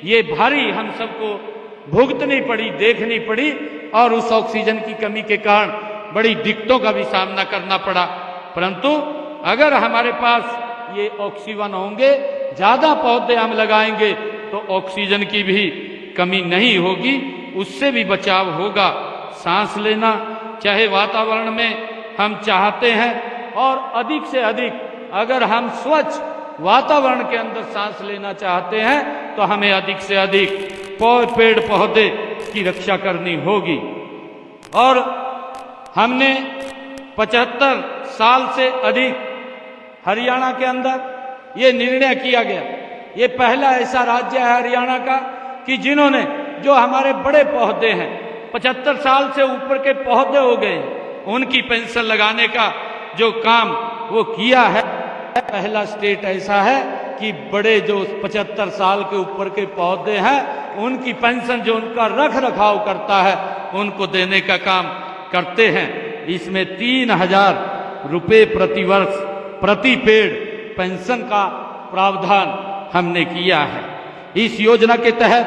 ये भारी हम सबको भुगतनी पड़ी, देखनी पड़ी और उस ऑक्सीजन की कमी के कारण बड़ी दिक्कतों का भी सामना करना पड़ा। परंतु अगर हमारे पास ये ऑक्सीजन होंगे, ज़्यादा पौधे हम लगाएंगे तो ऑक्सीजन की भी कमी नहीं होगी, उससे भी बचाव होगा। सांस लेना चाहे वातावरण में हम चाहते हैं और अधिक से अधिक अगर हम स्वच्छ वातावरण के अंदर सांस लेना चाहते हैं तो हमें अधिक से अधिक पेड़ पौधे की रक्षा करनी होगी। और हमने 75 साल से अधिक हरियाणा के अंदर ये निर्णय किया गया, ये पहला ऐसा राज्य है हरियाणा का कि जिन्होंने जो हमारे बड़े पौधे हैं 75 साल से ऊपर के पौधे हो गए उनकी पेंशन लगाने का जो काम वो किया है। पहला स्टेट ऐसा है कि बड़े जो 75 साल के ऊपर के पौधे हैं उनकी पेंशन जो उनका रख रखाव करता है उनको देने का काम करते हैं। इसमें 3000 रुपये प्रतिवर्ष प्रति पेड़ पेंशन का प्रावधान हमने किया है। इस योजना के तहत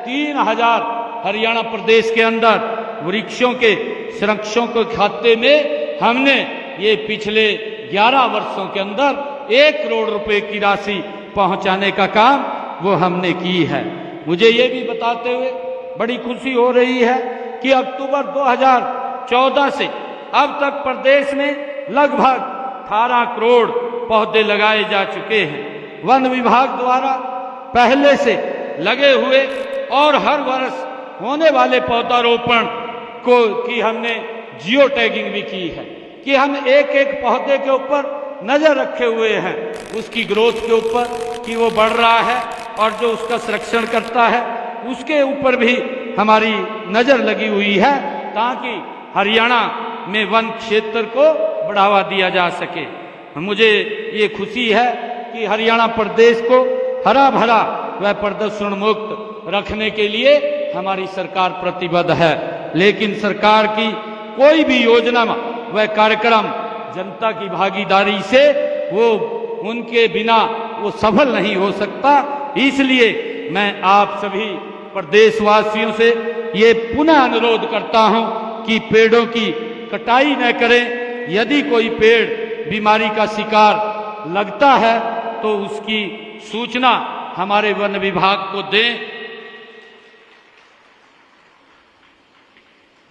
3000 हरियाणा प्रदेश के अंदर वृक्षों के संरक्षण के खाते में हमने ये पिछले 11 वर्षों के अंदर 1 करोड़ रुपए की राशि पहुंचाने का काम वो हमने की है। मुझे ये भी बताते हुए बड़ी खुशी हो रही है कि अक्टूबर 2014 से अब तक प्रदेश में लगभग 18 करोड़ पौधे लगाए जा चुके हैं। वन विभाग द्वारा पहले से लगे हुए और हर वर्ष होने वाले पौधारोपण को की हमने जियो टैगिंग भी की है कि हम एक एक पौधे के ऊपर नजर रखे हुए हैं, उसकी ग्रोथ के ऊपर कि वो बढ़ रहा है और जो उसका संरक्षण करता है उसके ऊपर भी हमारी नजर लगी हुई है ताकि हरियाणा में वन क्षेत्र को बढ़ावा दिया जा सके। मुझे ये खुशी है कि हरियाणा प्रदेश को हरा भरा व प्रदूषण मुक्त रखने के लिए हमारी सरकार प्रतिबद्ध है। लेकिन सरकार की कोई भी योजना व कार्यक्रम जनता की भागीदारी से वो उनके बिना वो सफल नहीं हो सकता। इसलिए मैं आप सभी प्रदेशवासियों से ये पुनः अनुरोध करता हूं कि पेड़ों की कटाई न करें। यदि कोई पेड़ बीमारी का शिकार लगता है तो उसकी सूचना हमारे वन विभाग को दें।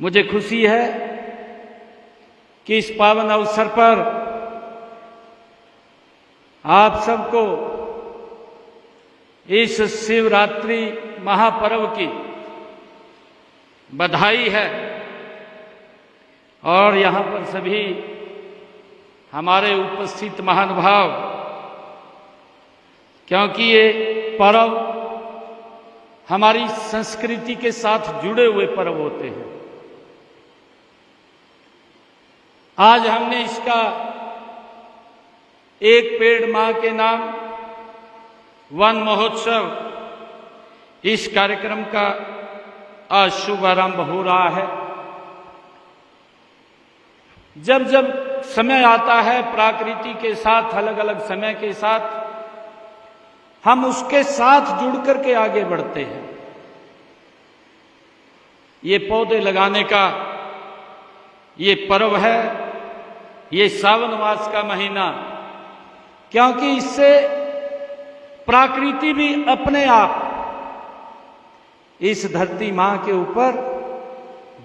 मुझे खुशी है कि इस पावन अवसर पर आप सबको इस शिवरात्रि महापर्व की बधाई है और यहाँ पर सभी हमारे उपस्थित महानुभाव, क्योंकि ये पर्व हमारी संस्कृति के साथ जुड़े हुए पर्व होते हैं। आज हमने इसका एक पेड़ मां के नाम वन महोत्सव इस कार्यक्रम का आज शुभारंभ हो रहा है। जब जब समय आता है प्रकृति के साथ, अलग अलग समय के साथ हम उसके साथ जुड़ करके आगे बढ़ते हैं। ये पौधे लगाने का ये पर्व है, ये सावन मास का महीना, क्योंकि इससे प्रकृति भी अपने आप इस धरती मां के ऊपर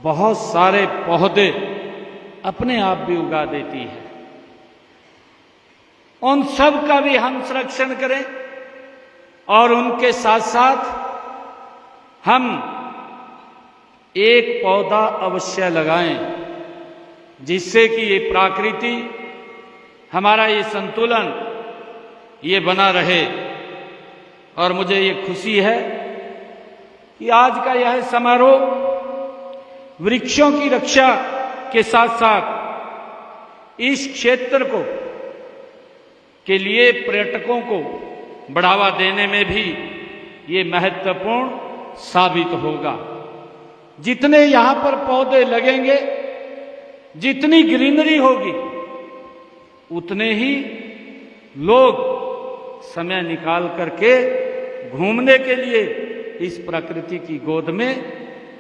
बहुत सारे पौधे अपने आप भी उगा देती है। उन सब का भी हम संरक्षण करें और उनके साथ साथ हम एक पौधा अवश्य लगाएं, जिससे कि ये प्रकृति, हमारा ये संतुलन ये बना रहे। और मुझे ये खुशी है कि आज का यह समारोह वृक्षों की रक्षा के साथ साथ इस क्षेत्र को के लिए पर्यटकों को बढ़ावा देने में भी ये महत्वपूर्ण साबित होगा। जितने यहाँ पर पौधे लगेंगे, जितनी ग्रीनरी होगी, उतने ही लोग समय निकाल करके घूमने के लिए इस प्रकृति की गोद में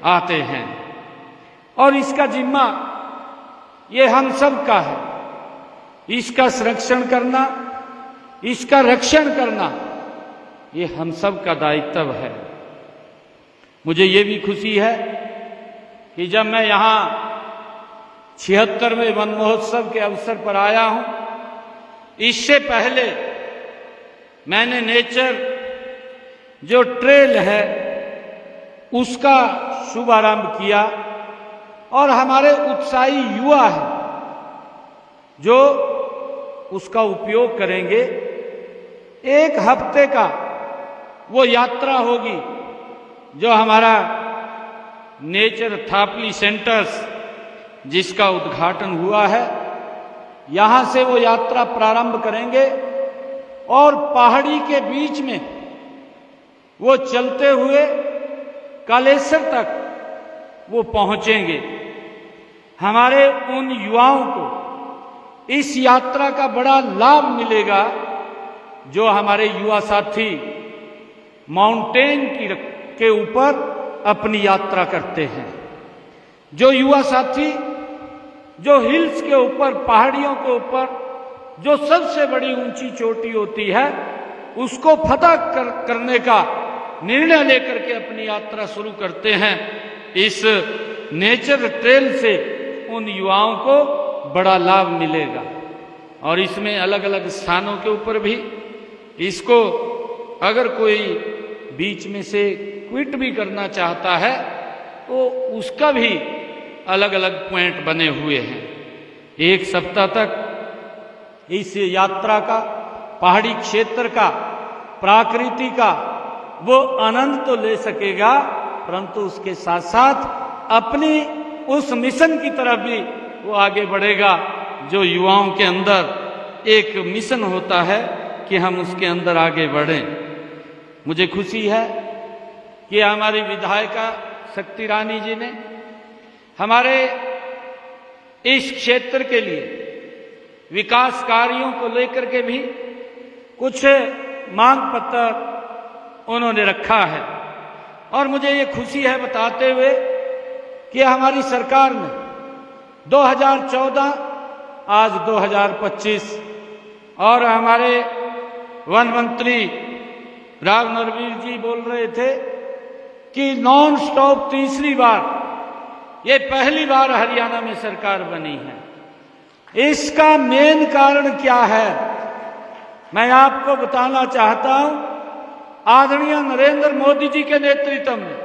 आते हैं। और इसका जिम्मा ये हम सब का है। इसका संरक्षण करना, इसका रक्षण करना, ये हम सब का दायित्व है। मुझे ये भी खुशी है कि जब मैं यहाँ 76वें वन महोत्सव के अवसर पर आया हूं, इससे पहले मैंने नेचर जो ट्रेल है उसका शुभारंभ किया और हमारे उत्साही युवा हैं जो उसका उपयोग करेंगे। एक हफ्ते का वो यात्रा होगी जो हमारा नेचर थापली सेंटर्स जिसका उद्घाटन हुआ है, यहां से वो यात्रा प्रारंभ करेंगे और पहाड़ी के बीच में वो चलते हुए कालेश्वर तक वो पहुंचेंगे। हमारे उन युवाओं को इस यात्रा का बड़ा लाभ मिलेगा जो हमारे युवा साथी माउंटेन के ऊपर अपनी यात्रा करते हैं। जो युवा साथी जो हिल्स के ऊपर, पहाड़ियों के ऊपर जो सबसे बड़ी ऊंची चोटी होती है, उसको फतह करने का निर्णय लेकर के अपनी यात्रा शुरू करते हैं, इस नेचर ट्रेल से उन युवाओं को बड़ा लाभ मिलेगा। और इसमें अलग अलग स्थानों के ऊपर भी इसको अगर कोई बीच में से क्विट भी करना चाहता है तो उसका भी अलग अलग पॉइंट बने हुए हैं। एक सप्ताह तक इस यात्रा का, पहाड़ी क्षेत्र का, प्रकृति का वो आनंद तो ले सकेगा, परंतु उसके साथ साथ अपनी उस मिशन की तरफ भी वो आगे बढ़ेगा जो युवाओं के अंदर एक मिशन होता है कि हम उसके अंदर आगे बढ़ें। मुझे खुशी है कि हमारी विधायिका शक्ति रानी जी ने हमारे इस क्षेत्र के लिए विकास कार्यों को लेकर के भी कुछ मांग पत्र उन्होंने रखा है। और मुझे ये खुशी है बताते हुए कि हमारी सरकार ने 2014 आज 2025 और हमारे वन मंत्री राव नरवीर जी बोल रहे थे कि नॉन स्टॉप तीसरी बार, ये पहली बार हरियाणा में सरकार बनी है। इसका मेन कारण क्या है मैं आपको बताना चाहता हूं। आदरणीय नरेंद्र मोदी जी के नेतृत्व में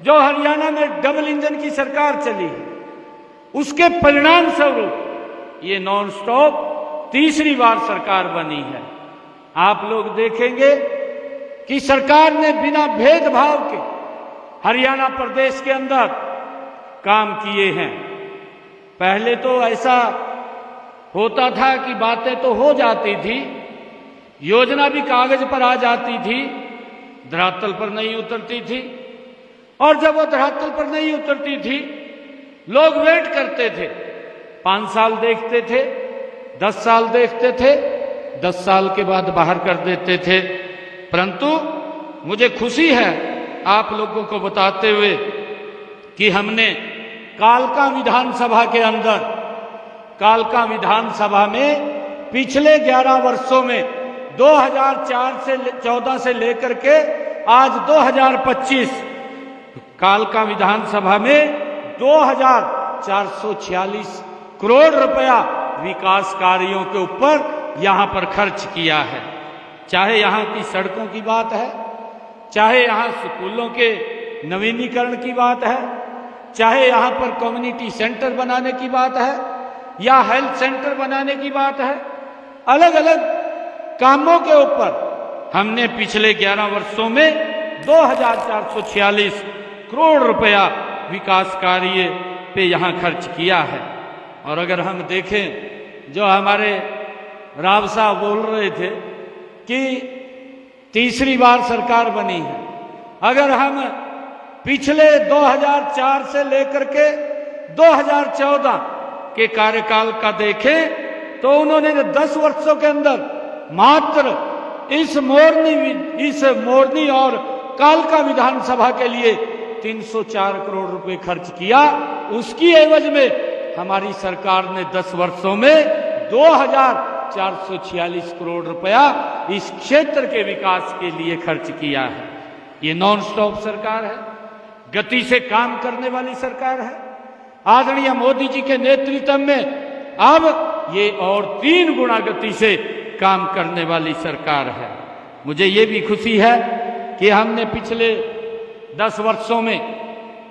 जो हरियाणा में डबल इंजन की सरकार चली है, उसके परिणाम स्वरूप ये नॉन स्टॉप तीसरी बार सरकार बनी है। आप लोग देखेंगे कि सरकार ने बिना भेदभाव के हरियाणा प्रदेश के अंदर काम किए हैं। पहले तो ऐसा होता था कि बातें तो हो जाती थी, योजना भी कागज पर आ जाती थी, धरातल पर नहीं उतरती थी। और जब वो धरातल पर नहीं उतरती थी, लोग वेट करते थे, 5 साल देखते थे, 10 साल देखते थे, 10 साल के बाद बाहर कर देते थे। परंतु मुझे खुशी है आप लोगों को बताते हुए कि हमने कालका विधानसभा के अंदर, कालका विधानसभा में पिछले 11 वर्षों में 2004 से 14 से लेकर के आज 2025 कालका विधानसभा में 2446 करोड़ रुपया विकास कार्यों के ऊपर यहाँ पर खर्च किया है। चाहे यहाँ की सड़कों की बात है, चाहे यहाँ स्कूलों के नवीनीकरण की बात है, चाहे यहाँ पर कम्युनिटी सेंटर बनाने की बात है या हेल्थ सेंटर बनाने की बात है, अलग अलग कामों के ऊपर हमने पिछले 11 वर्षों में 2446 करोड़ रुपया विकास कार्य पे यहाँ खर्च किया है। और अगर हम देखें, जो हमारे राव साहब बोल रहे थे कि तीसरी बार सरकार बनी है, अगर हम पिछले 2004 से लेकर के 2014 के कार्यकाल का देखें तो उन्होंने 10 वर्षों के अंदर मात्र इस मोरनी और कालका विधानसभा के लिए 304 करोड़ रुपए खर्च किया। उसकी एवज में हमारी सरकार ने 10 वर्षों में 2446 करोड़ रुपया इस क्षेत्र के विकास के लिए खर्च किया है। ये नॉन स्टॉप सरकार है, गति से काम करने वाली सरकार है। आदरणीय मोदी जी के नेतृत्व में अब ये और 3 गुना गति से काम करने वाली सरकार है। मुझे ये भी खुशी है कि हमने पिछले 10 वर्षों में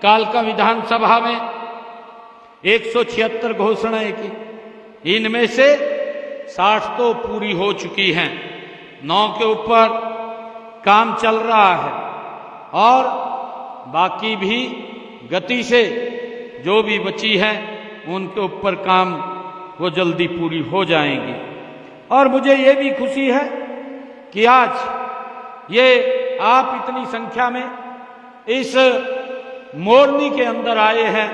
कालका विधानसभा में 176 घोषणाएं की, इनमें से 60 तो पूरी हो चुकी हैं, 9 के ऊपर काम चल रहा है और बाकी भी गति से जो भी बची है उनके ऊपर काम वो जल्दी पूरी हो जाएंगी। और मुझे ये भी खुशी है कि आज ये आप इतनी संख्या में इस मोरनी के अंदर आए हैं।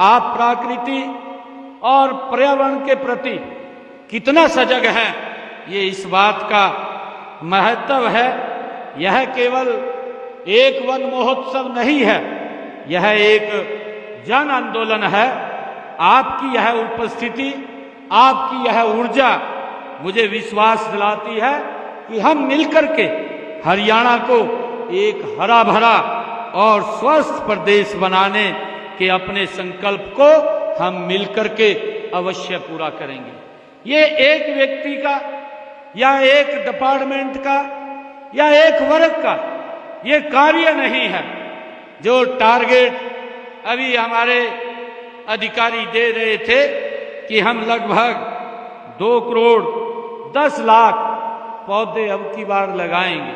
आप प्रकृति और पर्यावरण के प्रति कितना सजग है, ये इस बात का महत्व है। यह केवल एक वन महोत्सव नहीं है, यह एक जन आंदोलन है। आपकी यह उपस्थिति, आपकी यह ऊर्जा मुझे विश्वास दिलाती है कि हम मिलकर के हरियाणा को एक हरा भरा और स्वस्थ प्रदेश बनाने के अपने संकल्प को हम मिलकर के अवश्य पूरा करेंगे। ये एक व्यक्ति का या एक डिपार्टमेंट का या एक वर्ग का ये कार्य नहीं है। जो टारगेट अभी हमारे अधिकारी दे रहे थे कि हम लगभग 2 करोड़ 10 लाख पौधे अब की बार लगाएंगे,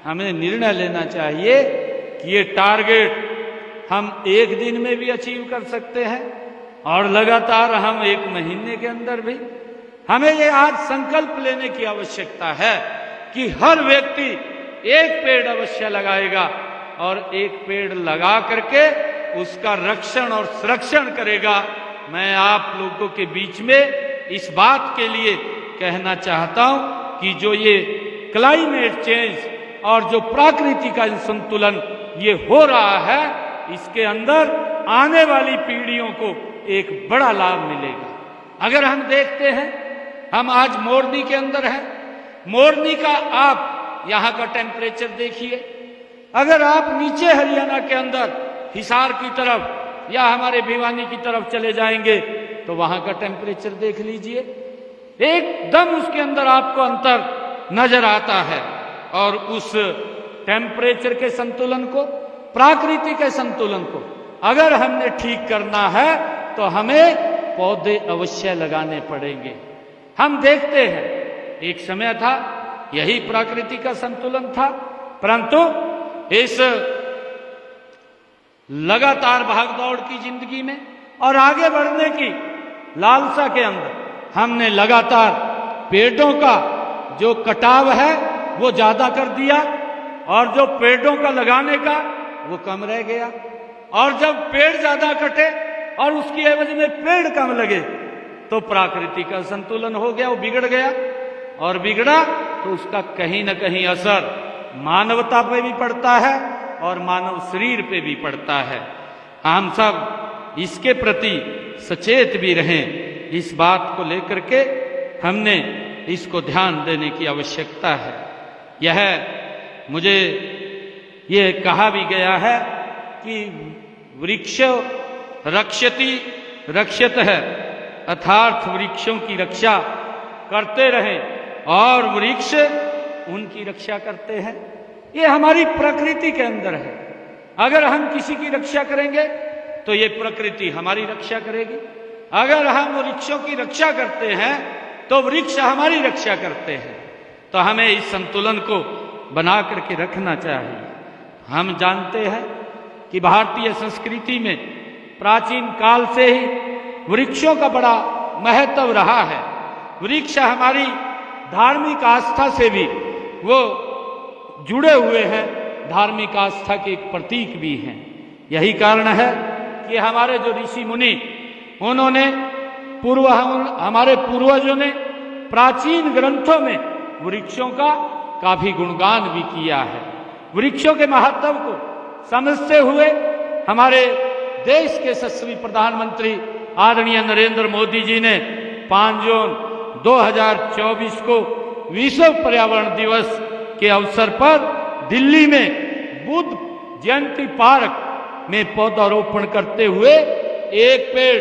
हमें निर्णय लेना चाहिए कि ये टारगेट हम 1 दिन में भी अचीव कर सकते हैं और लगातार हम 1 महीने के अंदर भी। हमें ये आज संकल्प लेने की आवश्यकता है कि हर व्यक्ति 1 पेड़ अवश्य लगाएगा और 1 पेड़ लगा करके उसका रक्षण और संरक्षण करेगा। मैं आप लोगों के बीच में इस बात के लिए कहना चाहता हूं कि जो ये क्लाइमेट चेंज और जो प्रकृति का संतुलन ये हो रहा है, इसके अंदर आने वाली पीढ़ियों को एक बड़ा लाभ मिलेगा। अगर हम देखते हैं, हम आज मोरनी के अंदर हैं, मोरनी का आप यहाँ का टेम्परेचर देखिए। अगर आप नीचे हरियाणा के अंदर हिसार की तरफ या हमारे भिवानी की तरफ चले जाएंगे तो वहां का टेम्परेचर देख लीजिए, एकदम उसके अंदर आपको अंतर नजर आता है। और उस टेम्परेचर के संतुलन को, प्रकृति के संतुलन को अगर हमने ठीक करना है तो हमें पौधे अवश्य लगाने पड़ेंगे। हम देखते हैं एक समय था यही प्रकृति का संतुलन था, परंतु इस लगातार भागदौड़ की जिंदगी में और आगे बढ़ने की लालसा के अंदर हमने लगातार पेड़ों का जो कटाव है वो ज्यादा कर दिया और जो पेड़ों का लगाने का वो कम रह गया। और जब पेड़ ज्यादा कटे और उसकी एवज में पेड़ कम लगे तो प्रकृति का संतुलन हो गया, वो बिगड़ गया। और बिगड़ा तो उसका कहीं ना कहीं असर मानवता पे भी पड़ता है और मानव शरीर पे भी पड़ता है। हम सब इसके प्रति सचेत भी रहें। इस बात को लेकर के हमने इसको ध्यान देने की आवश्यकता है। यह मुझे ये कहा भी गया है कि वृक्ष रक्षति रक्षत है, अर्थात वृक्षों की रक्षा करते रहें और वृक्ष उनकी रक्षा करते हैं। ये हमारी प्रकृति के अंदर है। अगर हम किसी की रक्षा करेंगे तो ये प्रकृति हमारी रक्षा करेगी। अगर हम वृक्षों की रक्षा करते हैं तो वृक्ष हमारी रक्षा करते हैं। तो हमें इस संतुलन को बना करके रखना चाहिए। हम जानते हैं कि भारतीय संस्कृति में प्राचीन काल से ही वृक्षों का बड़ा महत्व रहा है। वृक्ष हमारी धार्मिक आस्था से भी वो जुड़े हुए हैं, धार्मिक आस्था के एक प्रतीक भी हैं। यही कारण है कि हमारे जो ऋषि मुनि उन्होंने हमारे पूर्वजों ने प्राचीन ग्रंथों में वृक्षों का काफी गुणगान भी किया है। वृक्षों के महत्व को समझते हुए हमारे देश के यशस्वी प्रधानमंत्री आदरणीय नरेंद्र मोदी जी ने 5 जून 2024 को विश्व पर्यावरण दिवस के अवसर पर दिल्ली में बुद्ध जयंती पार्क में पौधारोपण करते हुए एक पेड़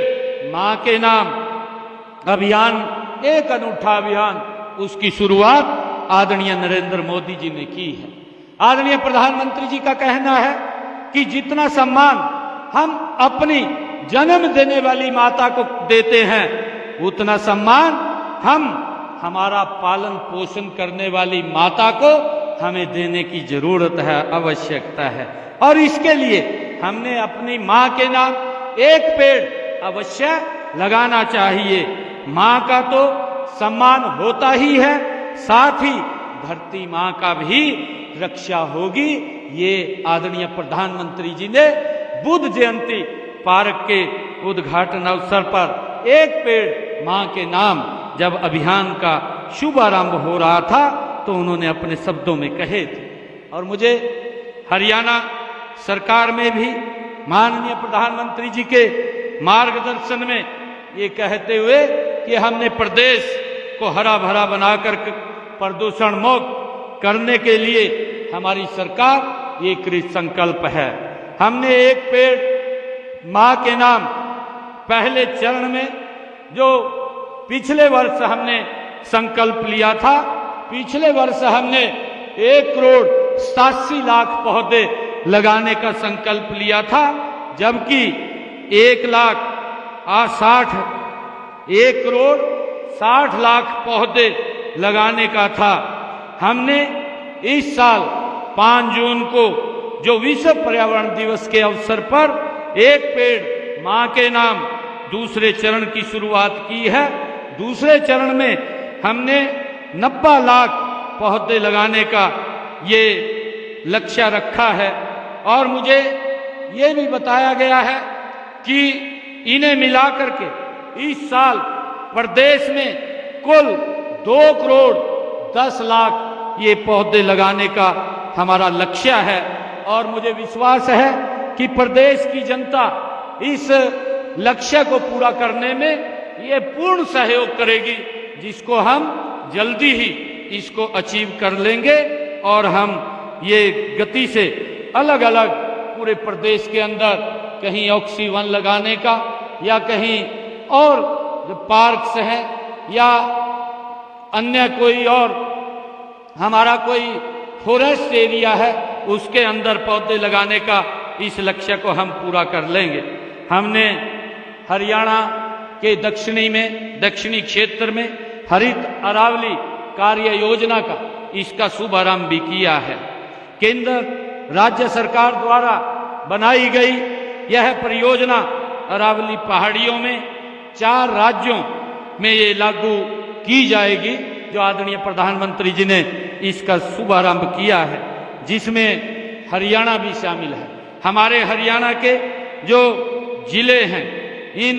मां के नाम अभियान, एक अनूठा अभियान, उसकी शुरुआत आदरणीय नरेंद्र मोदी जी ने की है। आदरणीय प्रधानमंत्री जी का कहना है कि जितना सम्मान हम अपनी जन्म देने वाली माता को देते हैं उतना सम्मान हम हमारा पालन पोषण करने वाली माता को हमें देने की जरूरत है, आवश्यकता है। और इसके लिए हमने अपनी मां के नाम एक पेड़ अवश्य लगाना चाहिए। मां का तो सम्मान होता ही है, साथ ही धरती मां का भी रक्षा होगी। ये आदरणीय प्रधानमंत्री जी ने बुद्ध जयंती पार्क के उद्घाटन अवसर पर एक पेड़ मां के नाम जब अभियान का शुभारंभ हो रहा था तो उन्होंने अपने शब्दों में कहे थे। और मुझे हरियाणा सरकार में भी माननीय प्रधानमंत्री जी के मार्गदर्शन में ये कहते हुए कि हमने प्रदेश को हरा भरा बनाकर प्रदूषण मुक्त करने के लिए हमारी सरकार ये कृत संकल्प है। हमने एक पेड़ मां के नाम पहले चरण में जो पिछले वर्ष हमने संकल्प लिया था, पिछले वर्ष हमने 1,87 लाख पौधे लगाने का संकल्प लिया था, जबकि 1,60,00,000 पौधे लगाने का था। हमने इस साल 5 जून को जो विश्व पर्यावरण दिवस के अवसर पर एक पेड़ मां के नाम दूसरे चरण की शुरुआत की है। दूसरे चरण में हमने 90 लाख पौधे लगाने का ये लक्ष्य रखा है। और मुझे ये भी बताया गया है कि इन्हें मिलाकर के इस साल प्रदेश में कुल 2,10,00,000 ये पौधे लगाने का हमारा लक्ष्य है। और मुझे विश्वास है कि प्रदेश की जनता इस लक्ष्य को पूरा करने में ये पूर्ण सहयोग करेगी, जिसको हम जल्दी ही इसको अचीव कर लेंगे। और हम ये गति से अलग अलग पूरे प्रदेश के अंदर कहीं ऑक्सीवन लगाने का या कहीं और जो पार्क्स हैं या अन्य कोई और हमारा कोई फॉरेस्ट एरिया है उसके अंदर पौधे लगाने का इस लक्ष्य को हम पूरा कर लेंगे। हमने हरियाणा के दक्षिणी क्षेत्र में हरित अरावली कार्य योजना का इसका शुभारंभ भी किया है। केंद्र राज्य सरकार द्वारा बनाई गई यह परियोजना अरावली पहाड़ियों में 4 राज्यों में ये लागू की जाएगी, जो आदरणीय प्रधानमंत्री जी ने इसका शुभारंभ किया है, जिसमें हरियाणा भी शामिल है। हमारे हरियाणा के जो जिले हैं, इन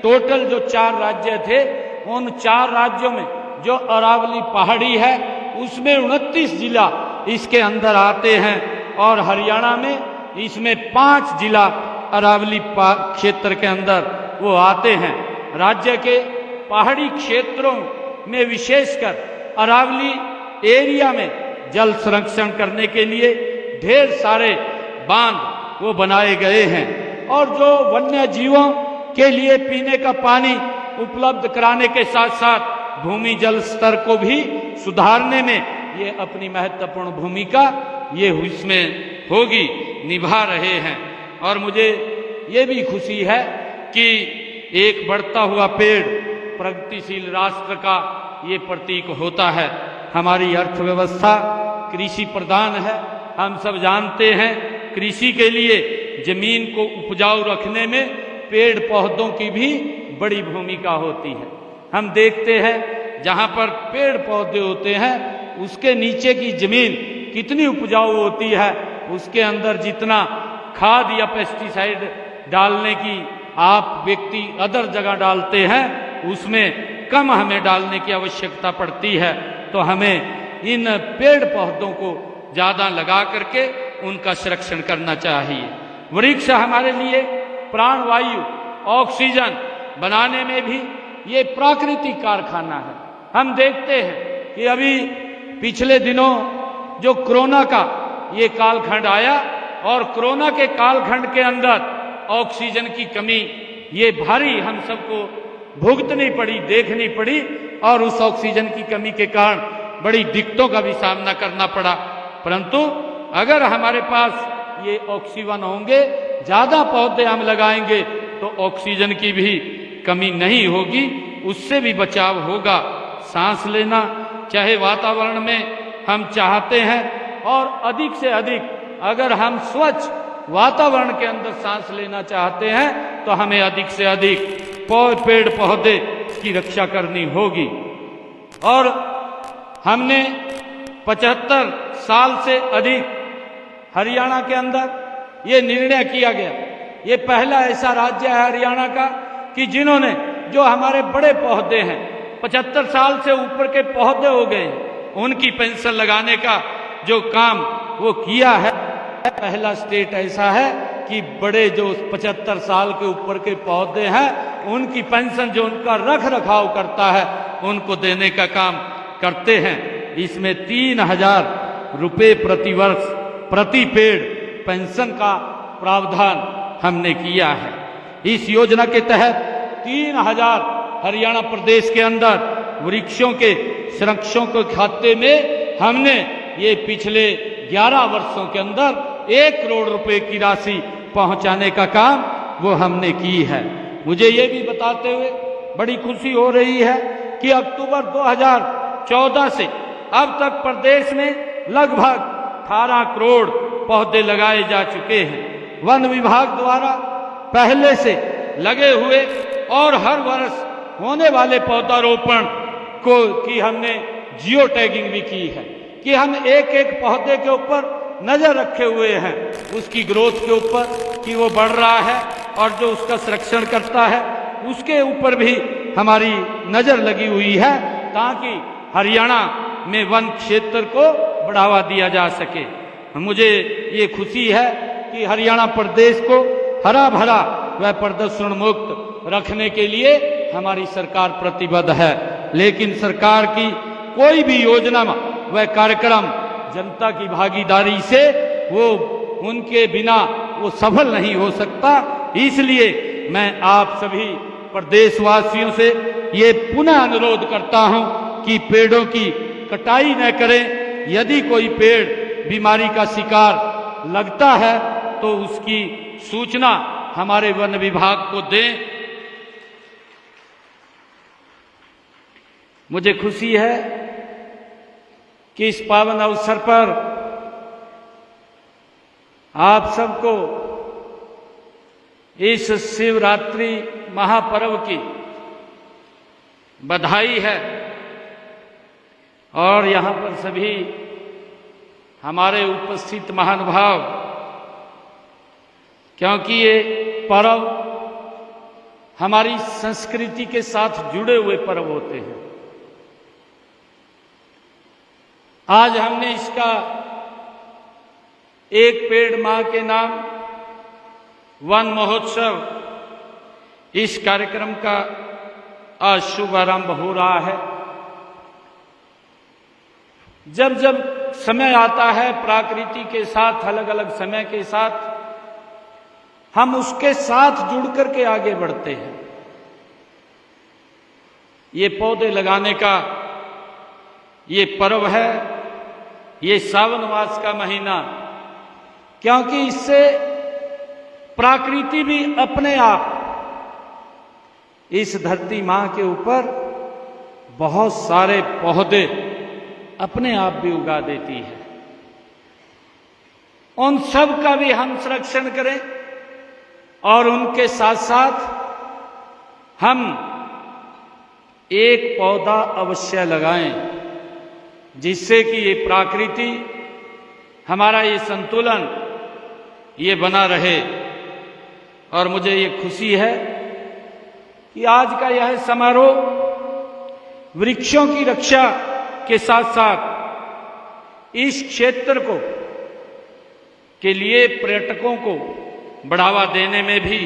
टोटल जो 4 राज्य थे, उन 4 राज्यों में जो अरावली पहाड़ी है उसमें 29 जिला इसके अंदर आते हैं। और हरियाणा में इसमें 5 जिला अरावली क्षेत्र के अंदर वो आते हैं। राज्य के पहाड़ी क्षेत्रों में विशेषकर अरावली एरिया में जल संरक्षण करने के लिए ढेर सारे बांध वो बनाए गए हैं। और जो वन्य जीवों के लिए पीने का पानी उपलब्ध कराने के साथ साथ भूमि जल स्तर को भी सुधारने में ये अपनी महत्वपूर्ण भूमिका ये इसमें होगी निभा रहे हैं। और मुझे ये भी खुशी है कि एक बढ़ता हुआ पेड़ प्रगतिशील राष्ट्र का ये प्रतीक होता है। हमारी अर्थव्यवस्था कृषि प्रधान है। हम सब जानते हैं कृषि के लिए जमीन को उपजाऊ रखने में पेड़ पौधों की भी बड़ी भूमिका होती है। हम देखते हैं जहाँ पर पेड़ पौधे होते हैं उसके नीचे की जमीन कितनी उपजाऊ होती है, उसके अंदर जितना खाद या पेस्टिसाइड डालने की आप व्यक्ति अदर जगह डालते हैं उसमें कम हमें डालने की आवश्यकता पड़ती है। तो हमें इन पेड़ पौधों को ज्यादा लगा करके उनका संरक्षण करना चाहिए। वृक्ष हमारे लिए प्राणवायु ऑक्सीजन बनाने में भी ये प्राकृतिक कारखाना है। हम देखते हैं कि अभी पिछले दिनों जो कोरोना का ये कालखंड आया और कोरोना के कालखंड के अंदर ऑक्सीजन की कमी ये भारी हम सबको भुगतनी पड़ी, देखनी पड़ी और उस ऑक्सीजन की कमी के कारण बड़ी दिक्कतों का भी सामना करना पड़ा। परंतु अगर हमारे पास ये ऑक्सीजन होंगे, ज्यादा पौधे हम लगाएंगे तो ऑक्सीजन की भी कमी नहीं होगी, उससे भी बचाव होगा। सांस लेना चाहे वातावरण में हम चाहते हैं और अधिक से अधिक अगर हम स्वच्छ वातावरण के अंदर सांस लेना चाहते हैं तो हमें अधिक से अधिक पेड़ पौधे की रक्षा करनी होगी। और हमने 75 साल से अधिक हरियाणा के अंदर ये निर्णय किया गया, ये पहला ऐसा राज्य है हरियाणा का कि जिन्होंने जो हमारे बड़े पौधे हैं 75 साल से ऊपर के पौधे हो गए उनकी पेंशन लगाने का जो काम वो किया है। पहला स्टेट ऐसा है कि बड़े जो 75 साल के ऊपर के पौधे हैं उनकी पेंशन जो उनका रख रखाव करता है उनको देने का काम करते हैं। इसमें 3000 रुपये प्रति वर्ष प्रति पेड़ पेंशन का प्रावधान हमने किया है। इस योजना के तहत 3000 हरियाणा प्रदेश के अंदर वृक्षों के संरक्षण के खाते में हमने ये पिछले 11 वर्षों के अंदर 1 करोड़ रुपए की राशि पहुंचाने का काम वो हमने की है। मुझे ये भी बताते हुए बड़ी खुशी हो रही है कि अक्टूबर 2014 से अब तक प्रदेश में लगभग 18 करोड़ पौधे लगाए जा चुके हैं। वन विभाग द्वारा पहले से लगे हुए और हर वर्ष होने वाले पौधारोपण को की हमने जियो टैगिंग भी की है कि हम एक एक पौधे के ऊपर नजर रखे हुए हैं, उसकी ग्रोथ के ऊपर कि वो बढ़ रहा है और जो उसका संरक्षण करता है उसके ऊपर भी हमारी नजर लगी हुई है ताकि हरियाणा में वन क्षेत्र को बढ़ावा दिया जा सके। मुझे ये खुशी है कि हरियाणा प्रदेश को हरा भरा व प्रदूषण मुक्त रखने के लिए हमारी सरकार प्रतिबद्ध है। लेकिन सरकार की कोई भी योजना व कार्यक्रम जनता की भागीदारी से वो उनके बिना वो सफल नहीं हो सकता। इसलिए मैं आप सभी प्रदेशवासियों से ये पुनः अनुरोध करता हूं कि पेड़ों की कटाई न करें। यदि कोई पेड़ बीमारी का शिकार लगता है तो उसकी सूचना हमारे वन विभाग को दें। मुझे खुशी है कि इस पावन अवसर पर आप सबको इस शिवरात्रि महापर्व की बधाई है और यहाँ पर सभी हमारे उपस्थित महानुभाव, क्योंकि ये पर्व हमारी संस्कृति के साथ जुड़े हुए पर्व होते हैं। आज हमने इसका एक पेड़ मां के नाम वन महोत्सव इस कार्यक्रम का आज शुभारंभ हो रहा है। जब जब समय आता है प्रकृति के साथ अलग अलग समय के साथ हम उसके साथ जुड़ करके आगे बढ़ते हैं। ये पौधे लगाने का ये पर्व है, ये सावन मास का महीना, क्योंकि इससे प्रकृति भी अपने आप इस धरती मां के ऊपर बहुत सारे पौधे अपने आप भी उगा देती है। उन सब का भी हम संरक्षण करें और उनके साथ साथ हम एक पौधा अवश्य लगाएं, जिससे कि ये प्रकृति, हमारा ये संतुलन ये बना रहे। और मुझे ये खुशी है कि आज का यह समारोह वृक्षों की रक्षा के साथ साथ इस क्षेत्र को के लिए पर्यटकों को बढ़ावा देने में भी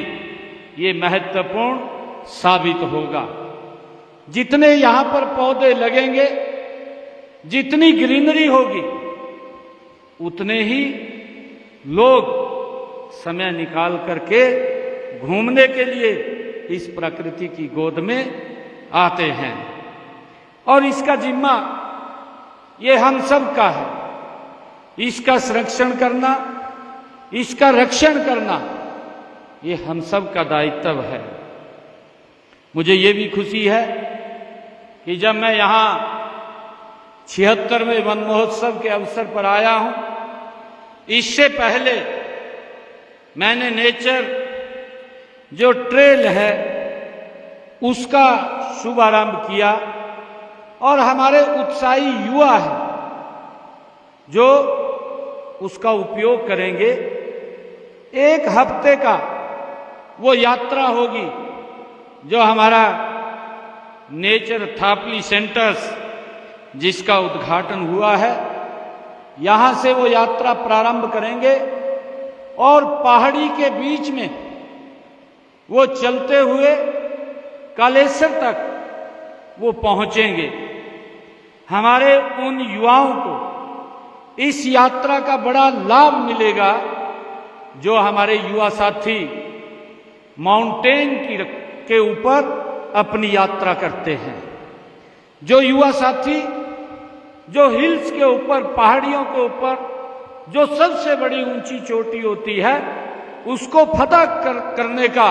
ये महत्वपूर्ण साबित होगा। जितने यहां पर पौधे लगेंगे, जितनी ग्रीनरी होगी, उतने ही लोग समय निकाल करके घूमने के लिए इस प्रकृति की गोद में आते हैं। और इसका जिम्मा ये हम सब का है। इसका संरक्षण करना, इसका रक्षण करना, ये हम सब का दायित्व है। मुझे ये भी खुशी है कि जब मैं यहाँ 76वें वन महोत्सव के अवसर पर आया हूं, इससे पहले मैंने नेचर जो ट्रेल है उसका शुभारंभ किया और हमारे उत्साही युवा हैं जो उसका उपयोग करेंगे। एक हफ्ते का वो यात्रा होगी जो हमारा नेचर थापली सेंटर्स जिसका उद्घाटन हुआ है, यहां से वो यात्रा प्रारंभ करेंगे और पहाड़ी के बीच में वो चलते हुए कालेश्वर तक वो पहुंचेंगे। हमारे उन युवाओं को इस यात्रा का बड़ा लाभ मिलेगा जो हमारे युवा साथी माउंटेन के ऊपर अपनी यात्रा करते हैं, जो युवा साथी जो हिल्स के ऊपर, पहाड़ियों के ऊपर जो सबसे बड़ी ऊंची चोटी होती है उसको फतह करने का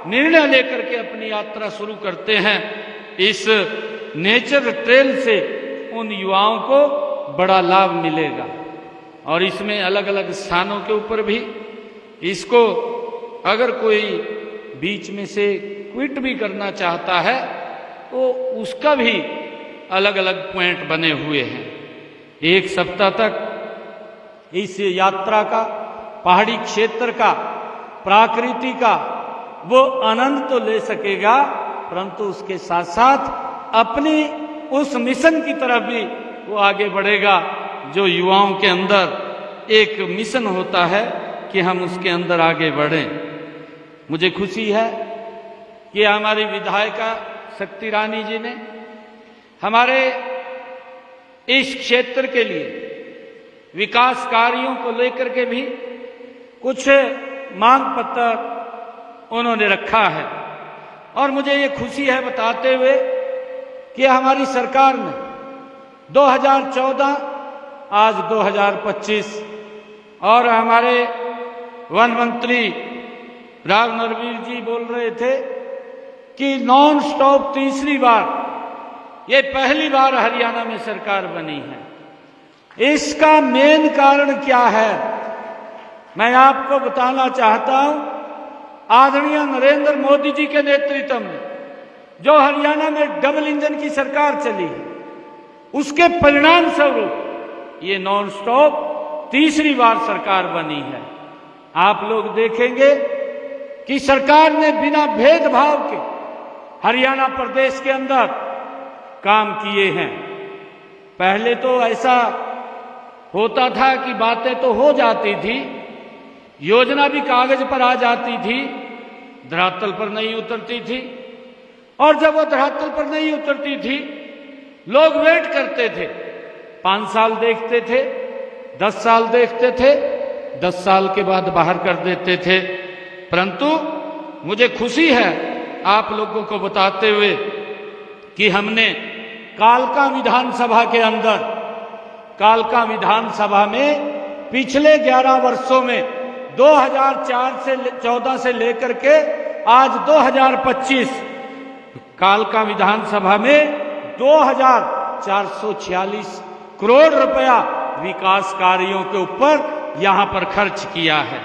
निर्णय लेकर के अपनी यात्रा शुरू करते हैं। इस नेचर ट्रेल से उन युवाओं को बड़ा लाभ मिलेगा। और इसमें अलग अलग स्थानों के ऊपर भी इसको अगर कोई बीच में से क्विट भी करना चाहता है तो उसका भी अलग अलग पॉइंट बने हुए हैं। एक सप्ताह तक इस यात्रा का, पहाड़ी क्षेत्र का, प्रकृति का वो आनंद तो ले सकेगा, परंतु उसके साथ साथ अपनी उस मिशन की तरफ भी वो आगे बढ़ेगा जो युवाओं के अंदर एक मिशन होता है कि हम उसके अंदर आगे बढ़ें। मुझे खुशी है कि हमारी विधायिका शक्ति रानी जी ने हमारे इस क्षेत्र के लिए विकास कार्यों को लेकर के भी कुछ मांग पत्र उन्होंने रखा है। और मुझे ये खुशी है बताते हुए कि हमारी सरकार ने 2014 आज 2025 और हमारे वन मंत्री राव नरवीर जी बोल रहे थे कि नॉन स्टॉप तीसरी बार, ये पहली बार हरियाणा में सरकार बनी है। इसका मेन कारण क्या है मैं आपको बताना चाहता हूं। आदरणीय नरेंद्र मोदी जी के नेतृत्व में जो हरियाणा में डबल इंजन की सरकार चली है, उसके परिणाम स्वरूप ये नॉन स्टॉप तीसरी बार सरकार बनी है। आप लोग देखेंगे कि सरकार ने बिना भेदभाव के हरियाणा प्रदेश के अंदर काम किए हैं। पहले तो ऐसा होता था कि बातें तो हो जाती थी, योजना भी कागज पर आ जाती थी, धरातल पर नहीं उतरती थी। और जब वो धरातल पर नहीं उतरती थी, लोग वेट करते थे, 5 साल देखते थे, 10 साल देखते थे, 10 साल के बाद बाहर कर देते थे। परंतु मुझे खुशी है आप लोगों को बताते हुए कि हमने कालका विधानसभा के अंदर, कालका विधानसभा में पिछले 11 वर्षों में 2004 से 14 से लेकर के आज 2025 कालका विधानसभा में 2446 करोड़ रुपया विकास कार्यों के ऊपर यहां पर खर्च किया है।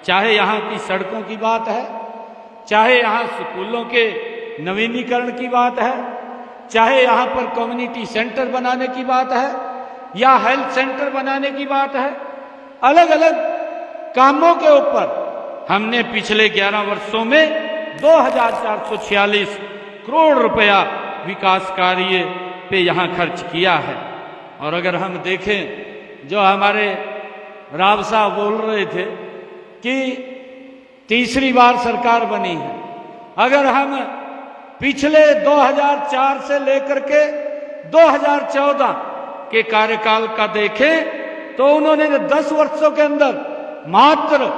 चाहे यहां की सड़कों की बात है, चाहे यहां स्कूलों के नवीनीकरण की बात है, चाहे यहां पर कम्युनिटी सेंटर बनाने की बात है या हेल्थ सेंटर बनाने की बात है, अलग अलग कामों के ऊपर हमने पिछले 11 वर्षों में 2446 करोड़ रुपया विकास कार्य पे यहां खर्च किया है। और अगर हम देखें, जो हमारे राव साहब बोल रहे थे कि तीसरी बार सरकार बनी है, अगर हम पिछले 2004 से लेकर के 2014 के कार्यकाल का देखें तो उन्होंने 10 वर्षों के अंदर मात्र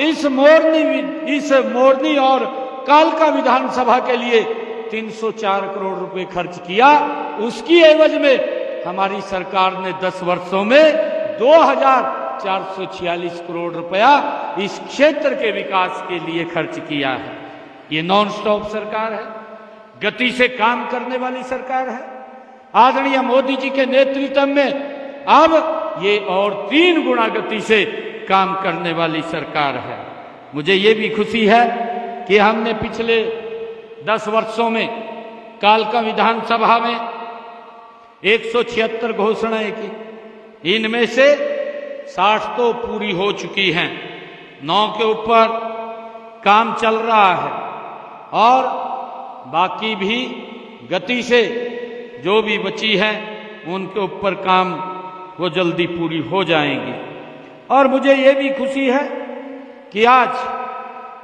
इस मोरनी और कालका विधानसभा के लिए 304 करोड़ रुपए खर्च किया। उसकी एवज में हमारी सरकार ने 10 वर्षों में 2446 करोड़ रुपया इस क्षेत्र के विकास के लिए खर्च किया है। ये नॉन स्टॉप सरकार है, गति से काम करने वाली सरकार है। आदरणीय मोदी जी के नेतृत्व में अब ये और 3 गुना गति से काम करने वाली सरकार है। मुझे ये भी खुशी है कि हमने पिछले 10 वर्षों में कालका विधानसभा में 176 घोषणाएं की, इनमें से 60 तो पूरी हो चुकी हैं, 9 के ऊपर काम चल रहा है और बाकी भी गति से जो भी बची है उनके ऊपर काम वो जल्दी पूरी हो जाएंगी। और मुझे ये भी खुशी है कि आज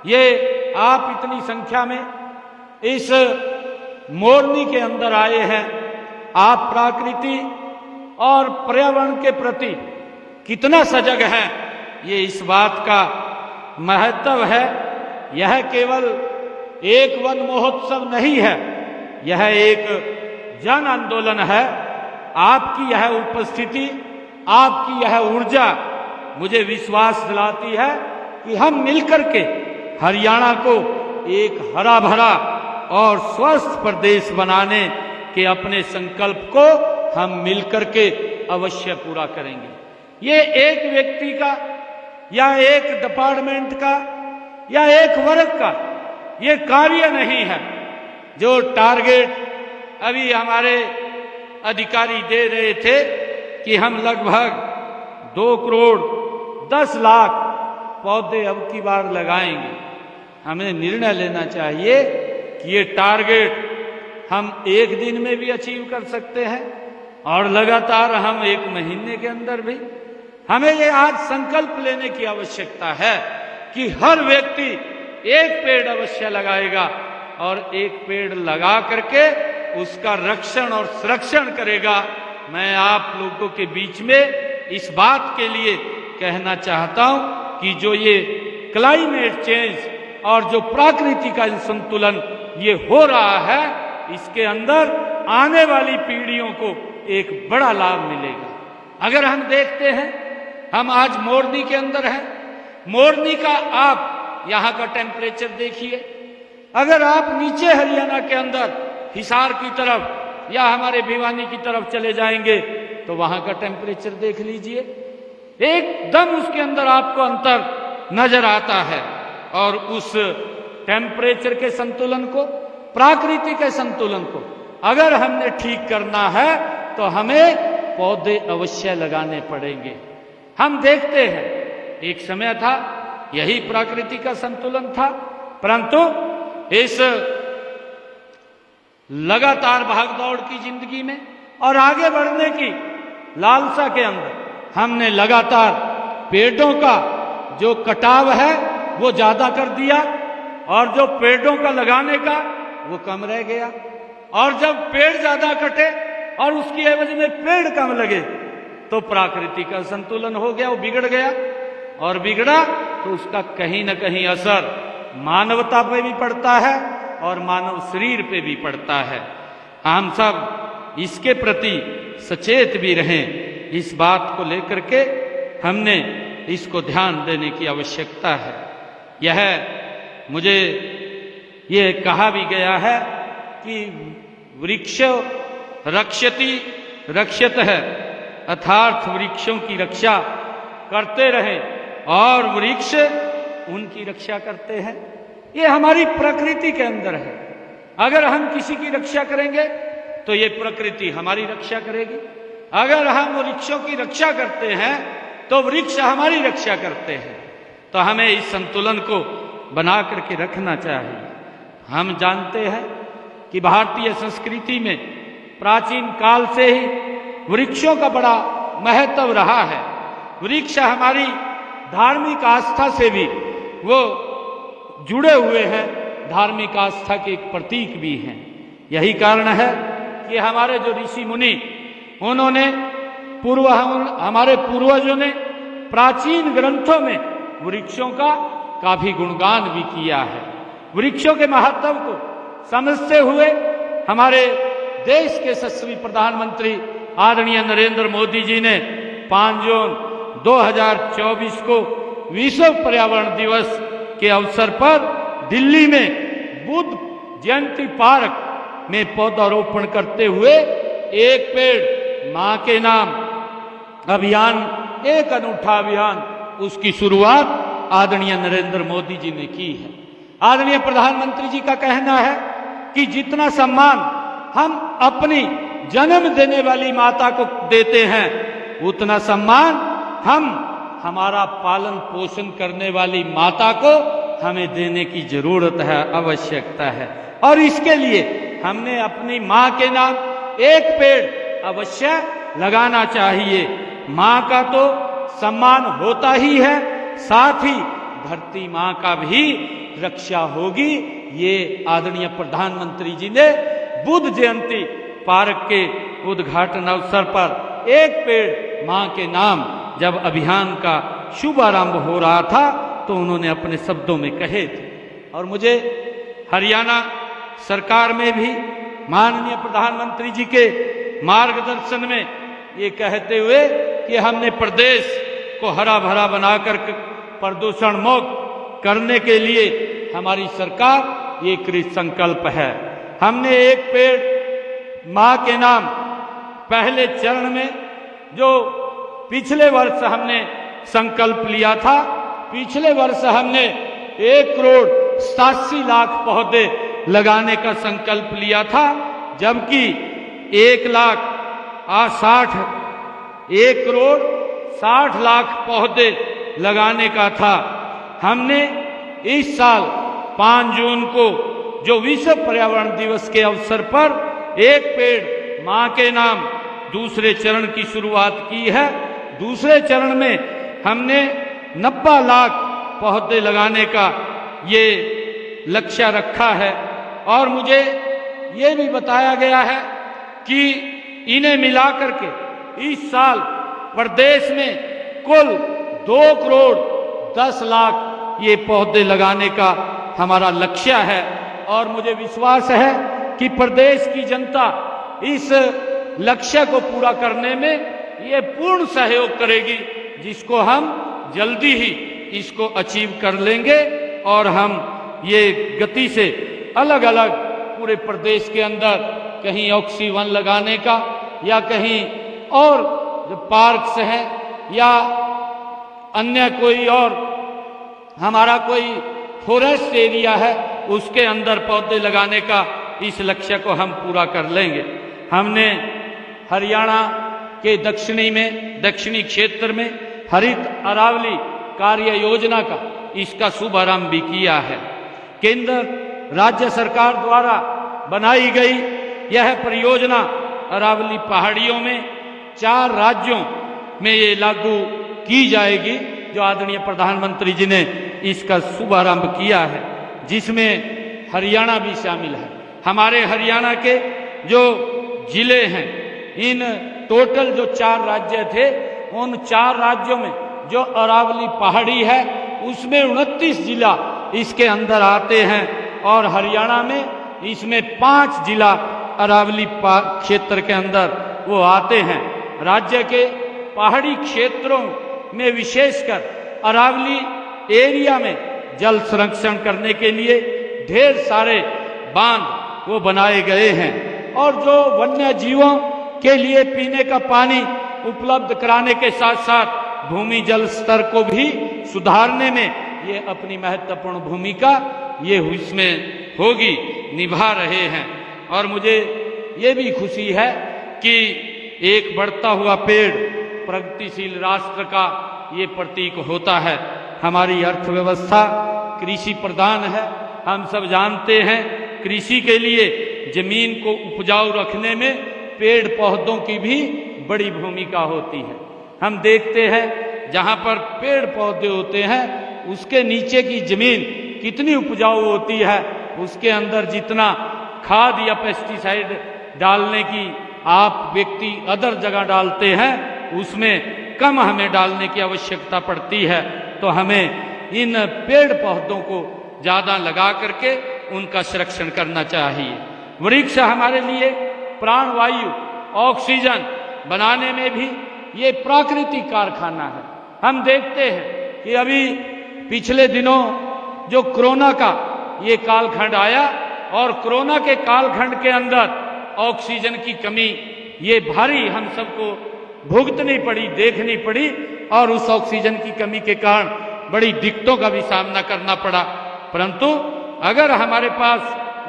ये आप इतनी संख्या में इस मोरनी के अंदर आए हैं। आप प्रकृति और पर्यावरण के प्रति कितना सजग है, ये इस बात का महत्व है। यह केवल एक वन महोत्सव नहीं है, यह एक जन आंदोलन है। आपकी यह उपस्थिति, आपकी यह ऊर्जा मुझे विश्वास दिलाती है कि हम मिलकर के हरियाणा को एक हरा भरा और स्वस्थ प्रदेश बनाने के अपने संकल्प को हम मिलकर के अवश्य पूरा करेंगे। ये एक व्यक्ति का या एक डिपार्टमेंट का या एक वर्ग का ये कार्य नहीं है। जो टारगेट अभी हमारे अधिकारी दे रहे थे कि हम लगभग 2 करोड़ 10 लाख पौधे अब की बार लगाएंगे, हमें निर्णय लेना चाहिए कि ये टारगेट हम 1 दिन में भी अचीव कर सकते हैं और लगातार हम 1 महीने के अंदर भी। हमें ये आज संकल्प लेने की आवश्यकता है कि हर व्यक्ति 1 पेड़ अवश्य लगाएगा और 1 पेड़ लगा करके उसका रक्षण और संरक्षण करेगा। मैं आप लोगों के बीच में इस बात के लिए कहना चाहता हूं कि जो ये क्लाइमेट चेंज और जो प्रकृति का संतुलन ये हो रहा है, इसके अंदर आने वाली पीढ़ियों को एक बड़ा लाभ मिलेगा। अगर हम देखते हैं, हम आज मोरनी के अंदर हैं, मोरनी का आप यहां का टेम्परेचर देखिए। अगर आप नीचे हरियाणा के अंदर हिसार की तरफ या हमारे भिवानी की तरफ चले जाएंगे तो वहां का टेम्परेचर देख लीजिए, एकदम उसके अंदर आपको अंतर नजर आता है। और उस टेम्परेचर के संतुलन को, प्रकृति के संतुलन को अगर हमने ठीक करना है तो हमें पौधे अवश्य लगाने पड़ेंगे। हम देखते हैं एक समय था यही प्रकृति का संतुलन था, परंतु इस लगातार भागदौड़ की जिंदगी में और आगे बढ़ने की लालसा के अंदर हमने लगातार पेड़ों का जो कटाव है वो ज्यादा कर दिया और जो पेड़ों का लगाने का वो कम रह गया। और जब पेड़ ज्यादा कटे और उसकी एवज में पेड़ कम लगे तो प्रकृति का संतुलन हो गया, वो बिगड़ गया। और बिगड़ा तो उसका कहीं न कहीं असर मानवता पे भी पड़ता है और मानव शरीर पे भी पड़ता है। हम सब इसके प्रति सचेत भी रहें। इस बात को लेकर के हमने इसको ध्यान देने की आवश्यकता है। यह मुझे ये कहा भी गया है कि वृक्ष रक्षति रक्षत है, अर्थात वृक्षों की रक्षा करते रहें और वृक्ष उनकी रक्षा करते हैं। ये हमारी प्रकृति के अंदर है। अगर हम किसी की रक्षा करेंगे तो ये प्रकृति हमारी रक्षा करेगी। अगर हम वृक्षों की रक्षा करते हैं तो वृक्ष हमारी रक्षा करते हैं। तो हमें इस संतुलन को बना करके रखना चाहिए। हम जानते हैं कि भारतीय संस्कृति में प्राचीन काल से ही वृक्षों का बड़ा महत्व रहा है। वृक्ष हमारी धार्मिक आस्था से भी वो जुड़े हुए हैं, धार्मिक आस्था के एक प्रतीक भी हैं। यही कारण है कि हमारे जो ऋषि मुनि उन्होंने हमारे पूर्वजों ने प्राचीन ग्रंथों में वृक्षों का काफी गुणगान भी किया है। वृक्षों के महत्व को समझते हुए हमारे देश के यशस्वी प्रधानमंत्री आदरणीय नरेंद्र मोदी जी ने 5 जून 2024 को विश्व पर्यावरण दिवस के अवसर पर दिल्ली में बुद्ध जयंती पार्क में पौधारोपण करते हुए एक पेड़ मां के नाम अभियान, एक अनूठा अभियान, उसकी शुरुआत आदरणीय नरेंद्र मोदी जी ने की है। आदरणीय प्रधानमंत्री जी का कहना है कि जितना सम्मान हम अपनी जन्म देने वाली माता को देते हैं उतना सम्मान हम हमारा पालन पोषण करने वाली माता को हमें देने की जरूरत है, आवश्यकता है। और इसके लिए हमने अपनी मां के नाम एक पेड़ अवश्य लगाना चाहिए। मां का तो सम्मान होता ही है, साथ ही धरती मां का भी रक्षा होगी। ये आदरणीय प्रधानमंत्री जी ने बुद्ध जयंती पार्क के उद्घाटन अवसर पर एक पेड़ मां के नाम जब अभियान का शुभारंभ हो रहा था तो उन्होंने अपने शब्दों में कहे थे। और मुझे हरियाणा सरकार में भी माननीय प्रधानमंत्री जी के मार्गदर्शन में ये कहते हुए कि हमने प्रदेश को हरा भरा बनाकर प्रदूषण मुक्त करने के लिए हमारी सरकार ये कृत संकल्प है। हमने एक पेड़ मां के नाम पहले चरण में जो पिछले वर्ष हमने संकल्प लिया था, पिछले वर्ष हमने 1,87,00,000 पौधे लगाने का संकल्प लिया था, जबकि 1,60,00,000 पौधे लगाने का था। हमने इस साल 5 जून को जो विश्व पर्यावरण दिवस के अवसर पर एक पेड़ मां के नाम दूसरे चरण की शुरुआत की है। दूसरे चरण में हमने 90 लाख पौधे लगाने का ये लक्ष्य रखा है। और मुझे ये भी बताया गया है कि इन्हें मिलाकर के इस साल प्रदेश में कुल 2,10,00,000 ये पौधे लगाने का हमारा लक्ष्य है। और मुझे विश्वास है कि प्रदेश की जनता इस लक्ष्य को पूरा करने में ये पूर्ण सहयोग करेगी, जिसको हम जल्दी ही इसको अचीव कर लेंगे। और हम ये गति से अलग अलग पूरे प्रदेश के अंदर कहीं ऑक्सीवन लगाने का या कहीं और जो पार्क्स हैं या अन्य कोई और हमारा कोई फॉरेस्ट एरिया है उसके अंदर पौधे लगाने का इस लक्ष्य को हम पूरा कर लेंगे। हमने हरियाणा के दक्षिणी क्षेत्र में हरित अरावली कार्य योजना का इसका शुभारंभ भी किया है। केंद्र राज्य सरकार द्वारा बनाई गई यह परियोजना अरावली पहाड़ियों में 4 राज्यों में ये लागू की जाएगी, जो आदरणीय प्रधानमंत्री जी ने इसका शुभारंभ किया है, जिसमें हरियाणा भी शामिल है। हमारे हरियाणा के जो जिले हैं, इन टोटल जो 4 राज्य थे, उन 4 राज्यों में जो अरावली पहाड़ी है उसमें 29 जिला इसके अंदर आते हैं और हरियाणा में इसमें 5 जिला अरावली क्षेत्र के अंदर वो आते हैं। राज्य के पहाड़ी क्षेत्रों में विशेषकर अरावली एरिया में जल संरक्षण करने के लिए ढेर सारे बांध वो बनाए गए हैं और जो वन्य जीवों के लिए पीने का पानी उपलब्ध कराने के साथ साथ भूमि जल स्तर को भी सुधारने में ये अपनी महत्वपूर्ण भूमिका ये इसमें होगी निभा रहे हैं। और मुझे ये भी खुशी है कि एक बढ़ता हुआ पेड़ प्रगतिशील राष्ट्र का ये प्रतीक होता है। हमारी अर्थव्यवस्था कृषि प्रधान है। हम सब जानते हैं कृषि के लिए जमीन को उपजाऊ रखने में पेड़ पौधों की भी बड़ी भूमिका होती है। हम देखते हैं जहाँ पर पेड़ पौधे होते हैं उसके नीचे की जमीन कितनी उपजाऊ होती है, उसके अंदर जितना खाद या पेस्टिसाइड डालने की आप व्यक्ति अदर जगह डालते हैं उसमें कम हमें डालने की आवश्यकता पड़ती है। तो हमें इन पेड़ पौधों को ज्यादा लगा करके उनका संरक्षण करना चाहिए। वृक्ष हमारे लिए प्राणवायु ऑक्सीजन बनाने में भी ये प्राकृतिक कारखाना है। हम देखते हैं कि अभी पिछले दिनों जो कोरोना का ये कालखंड आया और कोरोना के कालखंड के अंदर ऑक्सीजन की कमी ये भारी हम सबको भुगतनी पड़ी, देखनी पड़ी और उस ऑक्सीजन की कमी के कारण बड़ी दिक्कतों का भी सामना करना पड़ा। परंतु अगर हमारे पास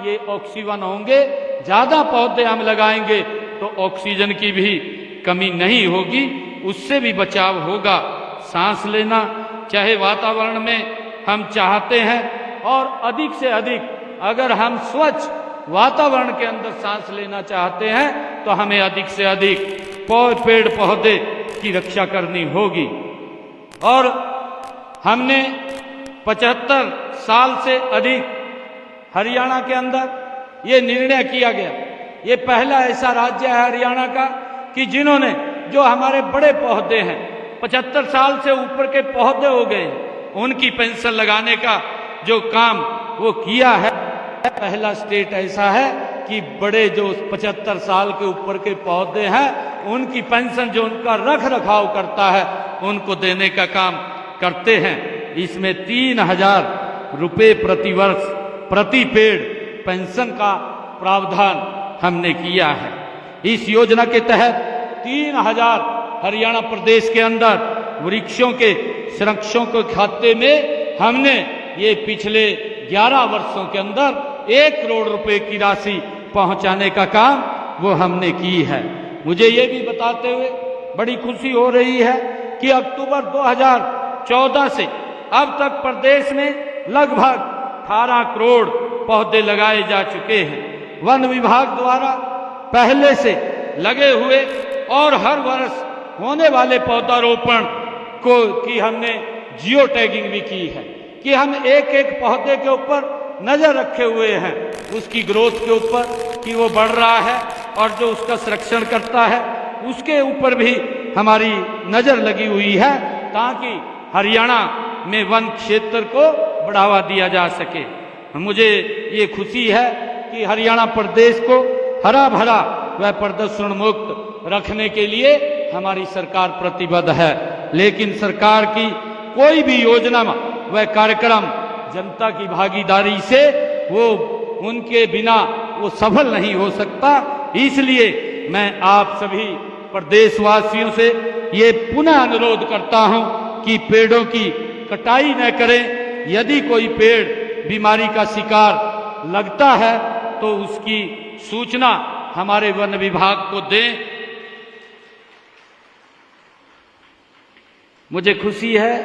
ये ऑक्सीजन होंगे, ज्यादा पौधे हम लगाएंगे तो ऑक्सीजन की भी कमी नहीं होगी, उससे भी बचाव होगा। सांस लेना चाहे वातावरण में हम चाहते हैं और अधिक से अधिक अगर हम स्वच्छ वातावरण के अंदर सांस लेना चाहते हैं तो हमें अधिक से अधिक पेड़ पौधे की रक्षा करनी होगी। और हमने 75 साल से अधिक हरियाणा के अंदर ये निर्णय किया गया, ये पहला ऐसा राज्य है हरियाणा का कि जिन्होंने जो हमारे बड़े पौधे हैं 75 साल से ऊपर के पौधे हो गए उनकी पेंशन लगाने का जो काम वो किया है। पहला स्टेट ऐसा है कि बड़े जो 75 साल के ऊपर के पौधे हैं उनकी पेंशन जो उनका रख रखाव करता है उनको देने का काम करते हैं। इसमें 3000 रुपये प्रति वर्ष प्रति पेड़ पेंशन का प्रावधान हमने किया है। इस योजना के तहत 3000 हरियाणा प्रदेश के अंदर वृक्षों के संरक्षण के खाते में हमने ये पिछले 11 वर्षों के अंदर 1 करोड़ रुपए की राशि पहुंचाने का काम वो हमने की है। मुझे ये भी बताते हुए बड़ी खुशी हो रही है कि अक्टूबर 2014 से अब तक प्रदेश में लगभग 18 करोड़ पौधे लगाए जा चुके हैं। वन विभाग द्वारा पहले से लगे हुए और हर वर्ष होने वाले पौधारोपण को की हमने जियो टैगिंग भी की है कि हम एक एक पौधे के ऊपर नजर रखे हुए हैं, उसकी ग्रोथ के ऊपर कि वो बढ़ रहा है और जो उसका संरक्षण करता है उसके ऊपर भी हमारी नजर लगी हुई है ताकि हरियाणा में वन क्षेत्र को बढ़ावा दिया जा सके। मुझे ये खुशी है कि हरियाणा प्रदेश को हरा भरा व प्रदूषण मुक्त रखने के लिए हमारी सरकार प्रतिबद्ध है। लेकिन सरकार की कोई भी योजना व कार्यक्रम जनता की भागीदारी से वो उनके बिना वो सफल नहीं हो सकता। इसलिए मैं आप सभी प्रदेशवासियों से ये पुनः अनुरोध करता हूं कि पेड़ों की कटाई न करें। यदि कोई पेड़ बीमारी का शिकार लगता है तो उसकी सूचना हमारे वन विभाग को दें। मुझे खुशी है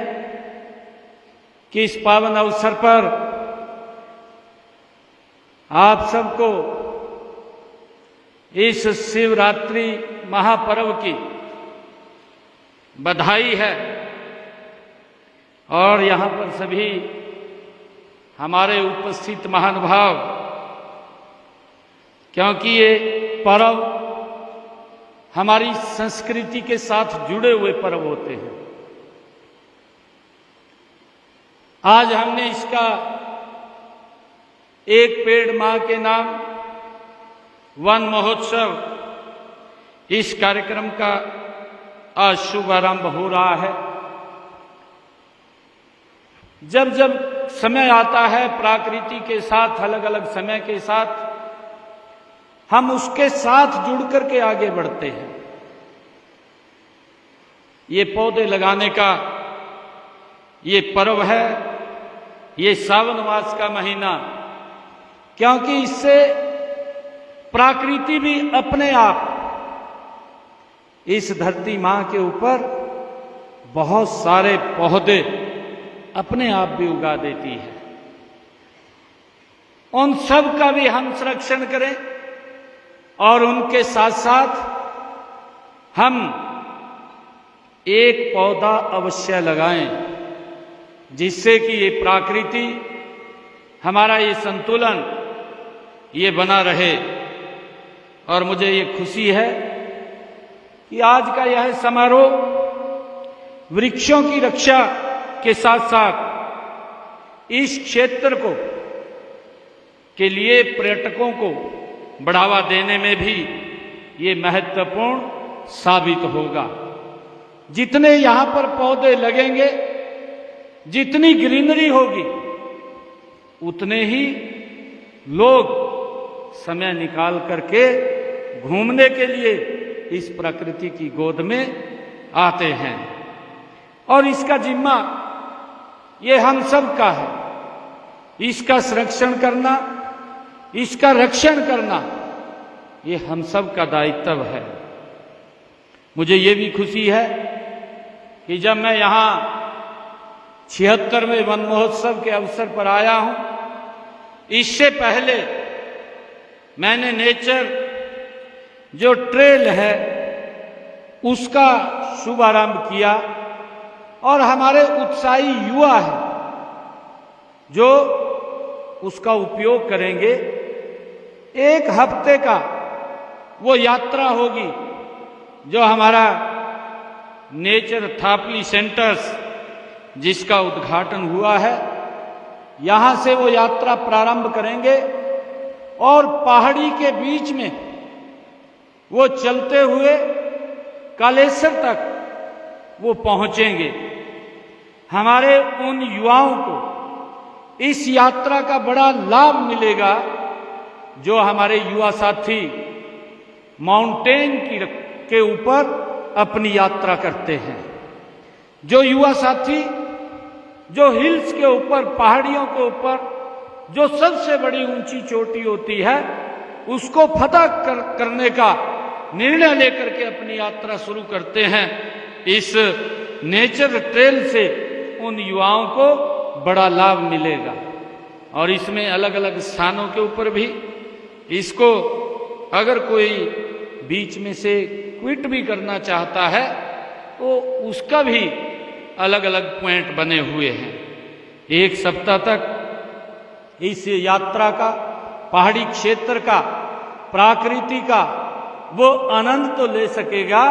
कि इस पावन अवसर पर आप सबको इस शिवरात्रि महापर्व की बधाई है और यहाँ पर सभी हमारे उपस्थित महानुभाव, क्योंकि ये पर्व हमारी संस्कृति के साथ जुड़े हुए पर्व होते हैं। आज हमने इसका एक पेड़ मां के नाम वन महोत्सव, इस कार्यक्रम का आज शुभारंभ हो रहा है। जब जब समय आता है प्रकृति के साथ, अलग अलग समय के साथ हम उसके साथ जुड़ करके आगे बढ़ते हैं। ये पौधे लगाने का ये पर्व है, ये सावन मास का महीना, क्योंकि इससे प्रकृति भी अपने आप इस धरती मां के ऊपर बहुत सारे पौधे अपने आप भी उगा देती है। उन सब का भी हम संरक्षण करें और उनके साथ साथ हम एक पौधा अवश्य लगाएं, जिससे कि ये प्रकृति, हमारा ये संतुलन ये बना रहे। और मुझे ये खुशी है कि आज का यह समारोह वृक्षों की रक्षा के साथ साथ इस क्षेत्र को के लिए पर्यटकों को बढ़ावा देने में भी ये महत्वपूर्ण साबित होगा। जितने यहां पर पौधे लगेंगे, जितनी ग्रीनरी होगी, उतने ही लोग समय निकाल करके घूमने के लिए इस प्रकृति की गोद में आते हैं। और इसका जिम्मा ये हम सब का है। इसका संरक्षण करना, इसका रक्षण करना, ये हम सब का दायित्व है। मुझे ये भी खुशी है कि जब मैं यहाँ 76वें वन महोत्सव के अवसर पर आया हूं, इससे पहले मैंने नेचर जो ट्रेल है उसका शुभारंभ किया। और हमारे उत्साही युवा हैं जो उसका उपयोग करेंगे। एक हफ्ते का वो यात्रा होगी जो हमारा नेचर थापली सेंटर्स, जिसका उद्घाटन हुआ है, यहां से वो यात्रा प्रारंभ करेंगे और पहाड़ी के बीच में वो चलते हुए कालेश्वर तक वो पहुंचेंगे। हमारे उन युवाओं को इस यात्रा का बड़ा लाभ मिलेगा जो हमारे युवा साथी माउंटेन के ऊपर अपनी यात्रा करते हैं। जो युवा साथी जो हिल्स के ऊपर, पहाड़ियों के ऊपर, जो सबसे बड़ी ऊंची चोटी होती है, उसको फतह करने का निर्णय लेकर के अपनी यात्रा शुरू करते हैं। इस नेचर ट्रेल से उन युवाओं को बड़ा लाभ मिलेगा। और इसमें अलग अलग स्थानों के ऊपर भी इसको अगर कोई बीच में से क्विट भी करना चाहता है तो उसका भी अलग अलग पॉइंट बने हुए हैं। एक सप्ताह तक इस यात्रा का, पहाड़ी क्षेत्र का, प्रकृति का वो आनंद तो ले सकेगा,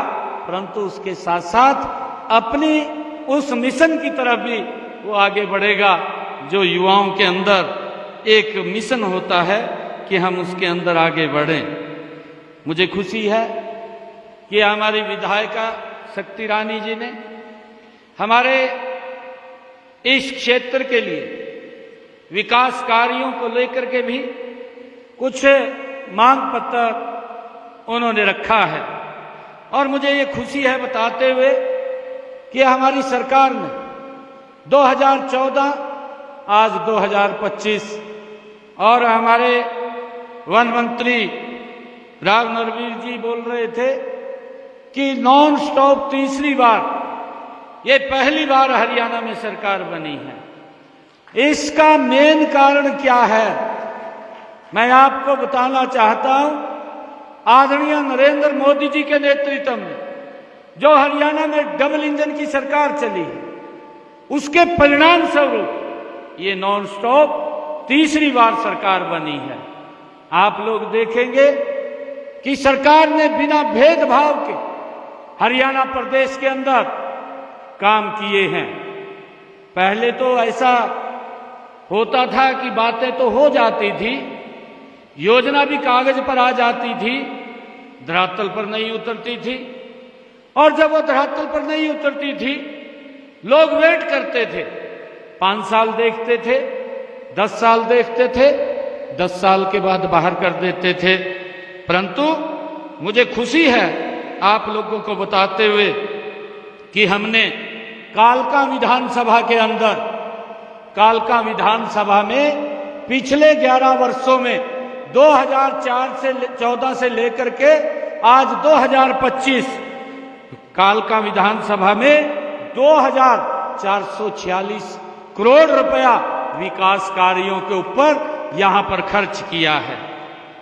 परंतु उसके साथ साथ अपनी उस मिशन की तरफ भी वो आगे बढ़ेगा जो युवाओं के अंदर एक मिशन होता है कि हम उसके अंदर आगे बढ़ें। मुझे खुशी है कि हमारी विधायिका शक्ति रानी जी ने हमारे इस क्षेत्र के लिए विकास कार्यों को लेकर के भी कुछ मांग पत्र उन्होंने रखा है। और मुझे ये खुशी है बताते हुए कि हमारी सरकार ने 2014 आज 2025 और हमारे वन मंत्री राव नरवीर जी बोल रहे थे कि नॉन स्टॉप तीसरी बार, ये पहली बार हरियाणा में सरकार बनी है। इसका मेन कारण क्या है मैं आपको बताना चाहता हूं। आदरणीय नरेंद्र मोदी जी के नेतृत्व में जो हरियाणा में डबल इंजन की सरकार चली है, उसके परिणाम स्वरूप ये नॉन स्टॉप तीसरी बार सरकार बनी है। आप लोग देखेंगे कि सरकार ने बिना भेदभाव के हरियाणा प्रदेश के अंदर काम किए हैं। पहले तो ऐसा होता था कि बातें तो हो जाती थी, योजना भी कागज पर आ जाती थी, धरातल पर नहीं उतरती थी। और जब वो धरातल पर नहीं उतरती थी, लोग वेट करते थे, 5 साल देखते थे, 10 साल देखते थे, 10 साल के बाद बाहर कर देते थे। परंतु मुझे खुशी है आप लोगों को बताते हुए कि हमने कालका विधानसभा के अंदर, कालका विधानसभा में पिछले 11 वर्षों में 2004 से 14 से लेकर के आज 2025 कालका विधानसभा में 2446 करोड़ रुपया विकास कार्यों के ऊपर यहां पर खर्च किया है।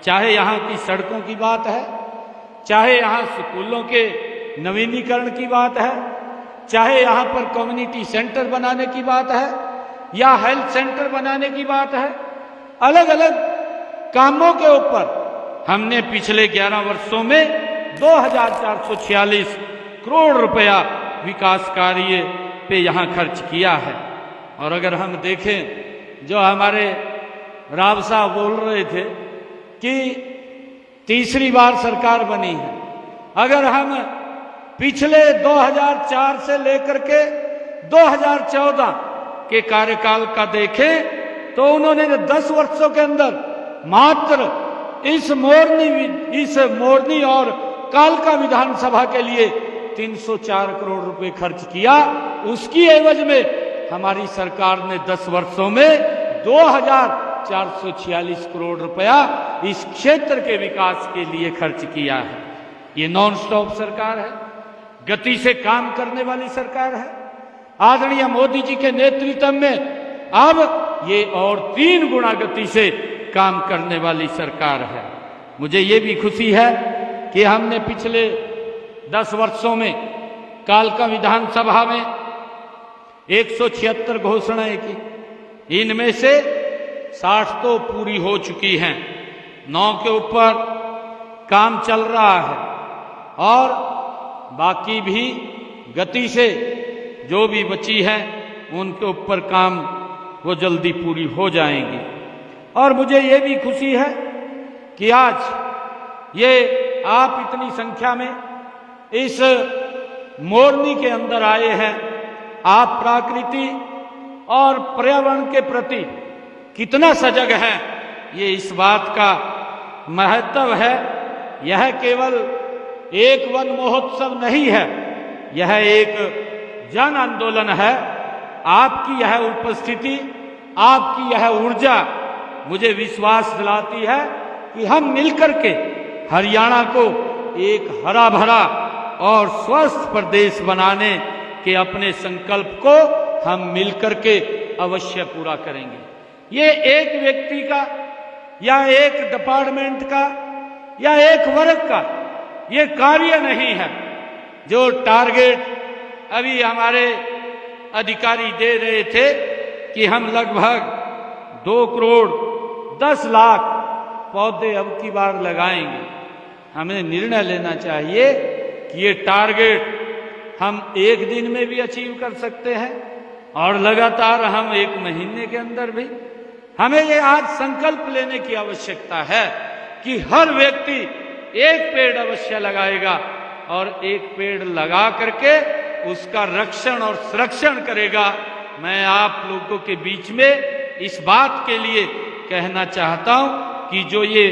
चाहे यहां की सड़कों की बात है, चाहे यहां स्कूलों के नवीनीकरण की बात है, चाहे यहां पर कम्युनिटी सेंटर बनाने की बात है या हेल्थ सेंटर बनाने की बात है, अलग अलग कामों के ऊपर हमने पिछले 11 वर्षों में 2446 करोड़ रुपया विकास कार्य पे यहां खर्च किया है। और अगर हम देखें, जो हमारे राव साहब बोल रहे थे कि तीसरी बार सरकार बनी है, अगर हम पिछले 2004 से लेकर के 2014 के कार्यकाल का देखें तो उन्होंने 10 वर्षों के अंदर मात्र इस मोरनी और कालका विधानसभा के लिए 304 करोड़ रुपए खर्च किया। उसकी एवज में हमारी सरकार ने 10 वर्षों में 2446 करोड़ रुपया इस क्षेत्र के विकास के लिए खर्च किया है। ये नॉन स्टॉप सरकार है, गति से काम करने वाली सरकार है। आदरणीय मोदी जी के नेतृत्व में अब ये और 3 गुना गति से काम करने वाली सरकार है। मुझे ये भी खुशी है कि हमने पिछले 10 वर्षों में कालका विधानसभा में 176 घोषणाएं की, इनमें से 60 तो पूरी हो चुकी हैं, 9 के ऊपर काम चल रहा है और बाकी भी गति से जो भी बची है उनके ऊपर काम वो जल्दी पूरी हो जाएंगी। और मुझे ये भी खुशी है कि आज ये आप इतनी संख्या में इस मोरनी के अंदर आए हैं। आप प्रकृति और पर्यावरण के प्रति कितना सजग है, ये इस बात का महत्व है। यह केवल एक वन महोत्सव नहीं है, यह एक जन आंदोलन है। आपकी यह उपस्थिति, आपकी यह ऊर्जा मुझे विश्वास दिलाती है कि हम मिलकर के हरियाणा को एक हरा भरा और स्वस्थ प्रदेश बनाने के अपने संकल्प को हम मिलकर के अवश्य पूरा करेंगे। ये एक व्यक्ति का या एक डिपार्टमेंट का या एक वर्ग का ये कार्य नहीं है। जो टारगेट अभी हमारे अधिकारी दे रहे थे कि हम लगभग 2 करोड़ 10 लाख पौधे अब की बार लगाएंगे, हमें निर्णय लेना चाहिए कि ये टारगेट हम 1 दिन में भी अचीव कर सकते हैं और लगातार हम 1 महीने के अंदर भी। हमें ये आज संकल्प लेने की आवश्यकता है कि हर व्यक्ति 1 पेड़ अवश्य लगाएगा और 1 पेड़ लगा करके उसका रक्षण और संरक्षण करेगा। मैं आप लोगों के बीच में इस बात के लिए कहना चाहता हूं कि जो ये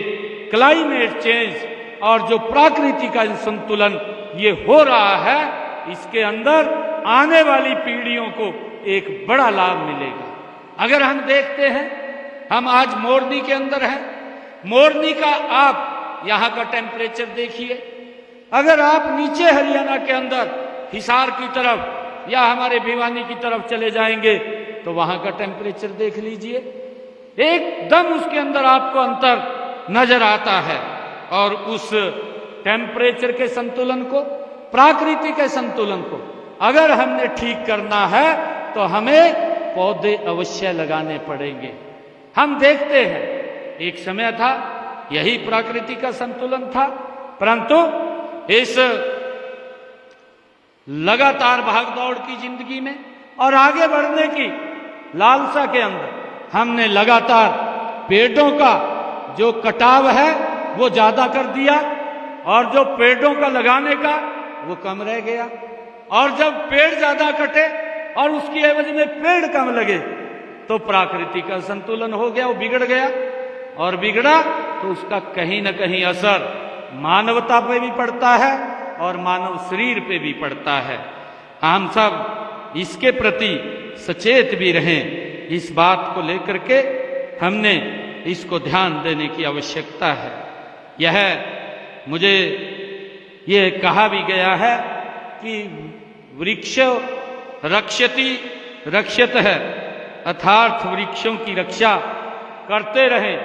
क्लाइमेट चेंज और जो प्रकृति का संतुलन ये हो रहा है, इसके अंदर आने वाली पीढ़ियों को एक बड़ा लाभ मिलेगा। अगर हम देखते हैं, हम आज मोरनी के अंदर हैं, मोरनी का आप यहां का टेम्परेचर देखिए। अगर आप नीचे हरियाणा के अंदर हिसार की तरफ या हमारे भिवानी की तरफ चले जाएंगे तो वहां का टेम्परेचर देख लीजिए, एकदम उसके अंदर आपको अंतर नजर आता है। और उस टेम्परेचर के संतुलन को, प्रकृति के संतुलन को अगर हमने ठीक करना है तो हमें पौधे अवश्य लगाने पड़ेंगे। हम देखते हैं एक समय था यही प्रकृति का संतुलन था, परंतु इस लगातार भागदौड़ की जिंदगी में और आगे बढ़ने की लालसा के अंदर हमने लगातार पेड़ों का जो कटाव है वो ज्यादा कर दिया और जो पेड़ों का लगाने का वो कम रह गया। और जब पेड़ ज्यादा कटे और उसकी एवज में पेड़ कम लगे तो प्राकृतिक असंतुलन हो गया, वो बिगड़ गया। और बिगड़ा तो उसका कहीं ना कहीं असर मानवता पे भी पड़ता है और मानव शरीर पे भी पड़ता है। हम सब इसके प्रति सचेत भी रहें। इस बात को लेकर के हमने इसको ध्यान देने की आवश्यकता है। यह मुझे ये कहा भी गया है कि वृक्ष रक्षति रक्षत है, अर्थात वृक्षों की रक्षा करते रहें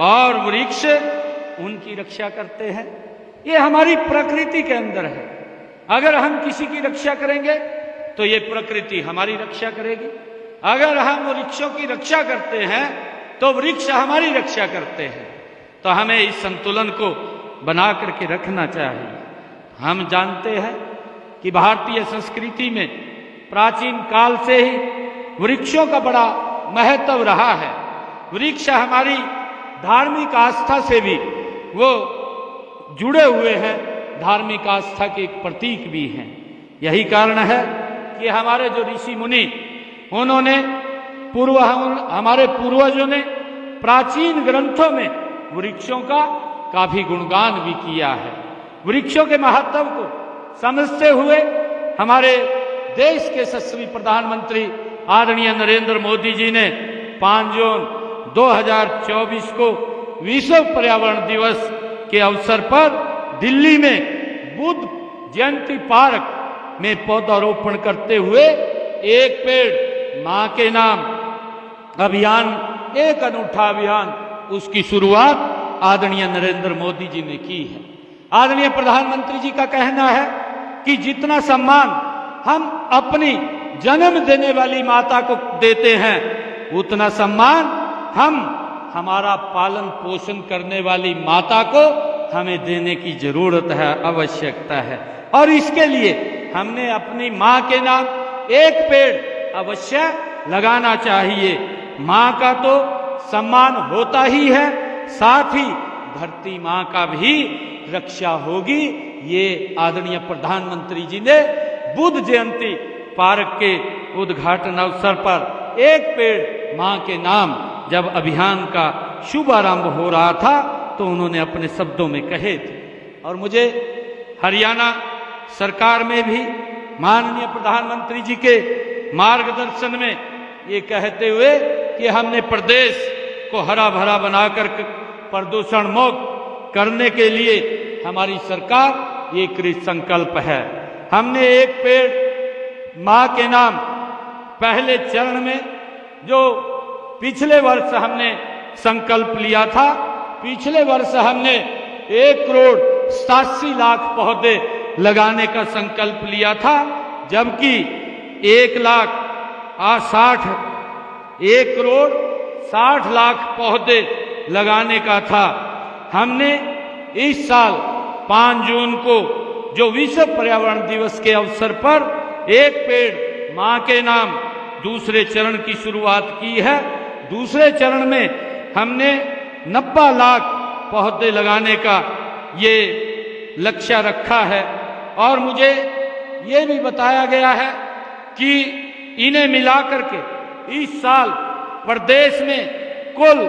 और वृक्ष उनकी रक्षा करते हैं। ये हमारी प्रकृति के अंदर है। अगर हम किसी की रक्षा करेंगे तो ये प्रकृति हमारी रक्षा करेगी। अगर हम वृक्षों की रक्षा करते हैं तो वृक्ष हमारी रक्षा करते हैं। तो हमें इस संतुलन को बना करके रखना चाहिए। हम जानते हैं कि भारतीय संस्कृति में प्राचीन काल से ही वृक्षों का बड़ा महत्व रहा है। वृक्ष हमारी धार्मिक आस्था से भी वो जुड़े हुए हैं, धार्मिक आस्था के एक प्रतीक भी हैं। यही कारण है कि हमारे जो ऋषि मुनि उन्होंने हमारे पूर्वजों ने प्राचीन ग्रंथों में वृक्षों का काफी गुणगान भी किया है। वृक्षों के महत्व को समझते हुए हमारे देश के यशस्वी प्रधानमंत्री आदरणीय नरेंद्र मोदी जी ने 5 जून 2024 को विश्व पर्यावरण दिवस के अवसर पर दिल्ली में बुद्ध जयंती पार्क में पौधारोपण करते हुए एक पेड़ मां के नाम अभियान, एक अनूठा अभियान, उसकी शुरुआत आदरणीय नरेंद्र मोदी जी ने की है। आदरणीय प्रधानमंत्री जी का कहना है कि जितना सम्मान हम अपनी जन्म देने वाली माता को देते हैं उतना सम्मान हम हमारा पालन पोषण करने वाली माता को हमें देने की जरूरत है, आवश्यकता है। और इसके लिए हमने अपनी मां के नाम एक पेड़ अवश्य लगाना चाहिए। मां का तो सम्मान होता ही है, साथ ही धरती मां का भी रक्षा होगी। ये आदरणीय प्रधानमंत्री जी ने बुद्ध जयंती पार्क के उद्घाटन अवसर पर एक पेड़ मां के नाम जब अभियान का शुभारंभ हो रहा था तो उन्होंने अपने शब्दों में कहे थे। और मुझे हरियाणा सरकार में भी माननीय प्रधानमंत्री जी के मार्गदर्शन में ये कहते हुए कि हमने प्रदेश को हरा भरा बनाकर प्रदूषण मुक्त करने के लिए हमारी सरकार ये कृत संकल्प है। हमने एक पेड़ मां के नाम पहले चरण में जो पिछले वर्ष हमने संकल्प लिया था, पिछले वर्ष हमने 1,87 लाख पौधे लगाने का संकल्प लिया था, जबकि 1,60,00,000 पौधे लगाने का था। हमने इस साल 5 जून को जो विश्व पर्यावरण दिवस के अवसर पर एक पेड़ मां के नाम दूसरे चरण की शुरुआत की है। दूसरे चरण में हमने 90 लाख पौधे लगाने का ये लक्ष्य रखा है। और मुझे ये भी बताया गया है कि इन्हें मिलाकर के इस साल प्रदेश में कुल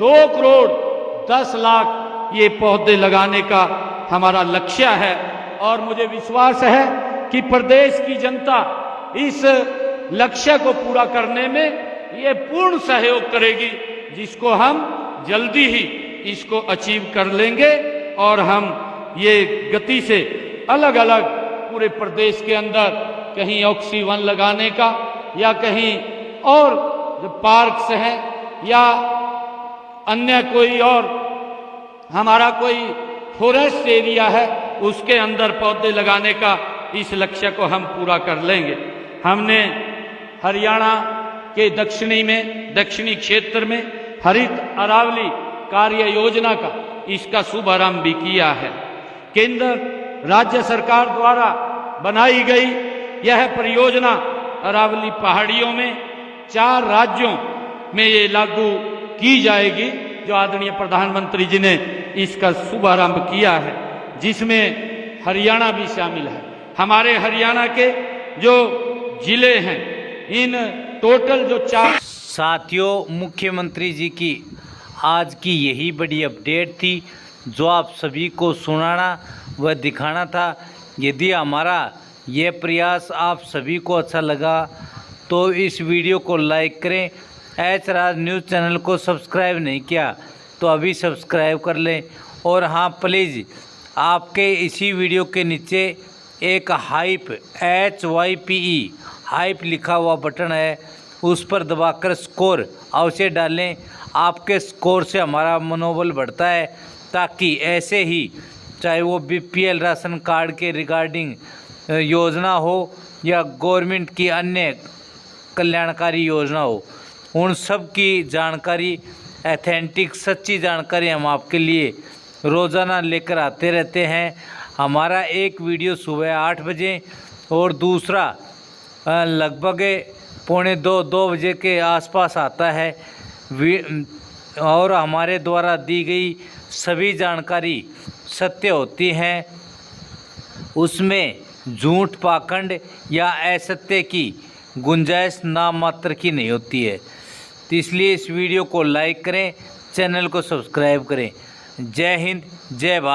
2,10,00,000 ये पौधे लगाने का हमारा लक्ष्य है। और मुझे विश्वास है कि प्रदेश की जनता इस लक्ष्य को पूरा करने में ये पूर्ण सहयोग करेगी, जिसको हम जल्दी ही इसको अचीव कर लेंगे। और हम ये गति से अलग अलग पूरे प्रदेश के अंदर कहीं ऑक्सीवन लगाने का या कहीं और जो पार्क्स हैं या अन्य कोई और हमारा कोई फॉरेस्ट एरिया है उसके अंदर पौधे लगाने का इस लक्ष्य को हम पूरा कर लेंगे। हमने हरियाणा के दक्षिणी क्षेत्र में हरित अरावली कार्य योजना का इसका शुभारंभ भी किया है। केंद्र राज्य सरकार द्वारा बनाई गई यह परियोजना अरावली पहाड़ियों में 4 राज्यों में ये लागू की जाएगी, जो आदरणीय प्रधानमंत्री जी ने इसका शुभारंभ किया है, जिसमें हरियाणा भी शामिल है। हमारे हरियाणा के जो जिले हैं, इन टोटल जो 4 साथियों, मुख्यमंत्री जी की आज की यही बड़ी अपडेट थी जो आप सभी को सुनाना व दिखाना था। यदि हमारा ये प्रयास आप सभी को अच्छा लगा तो इस वीडियो को लाइक करें। एच राज न्यूज़ चैनल को सब्सक्राइब नहीं किया तो अभी सब्सक्राइब कर लें। और हाँ, प्लीज़ आपके इसी वीडियो के नीचे एक हाइप HYPE हाइप लिखा हुआ बटन है, उस पर दबाकर स्कोर अवश्य डालें। आपके स्कोर से हमारा मनोबल बढ़ता है, ताकि ऐसे ही चाहे वो BPL राशन कार्ड के रिगार्डिंग योजना हो या गवर्नमेंट की अन्य कल्याणकारी योजना हो, उन सब की जानकारी, ऑथेंटिक सच्ची जानकारी हम आपके लिए रोज़ाना लेकर आते रहते हैं। हमारा एक वीडियो सुबह 8 बजे और दूसरा लगभग 1:45-2 बजे के आसपास आता है। और हमारे द्वारा दी गई सभी जानकारी सत्य होती हैं, उसमें झूठ, पाखंड या असत्य की गुंजाइश नाम मात्र की नहीं होती है। तो इसलिए इस वीडियो को लाइक करें, चैनल को सब्सक्राइब करें। जय हिंद, जय भारत।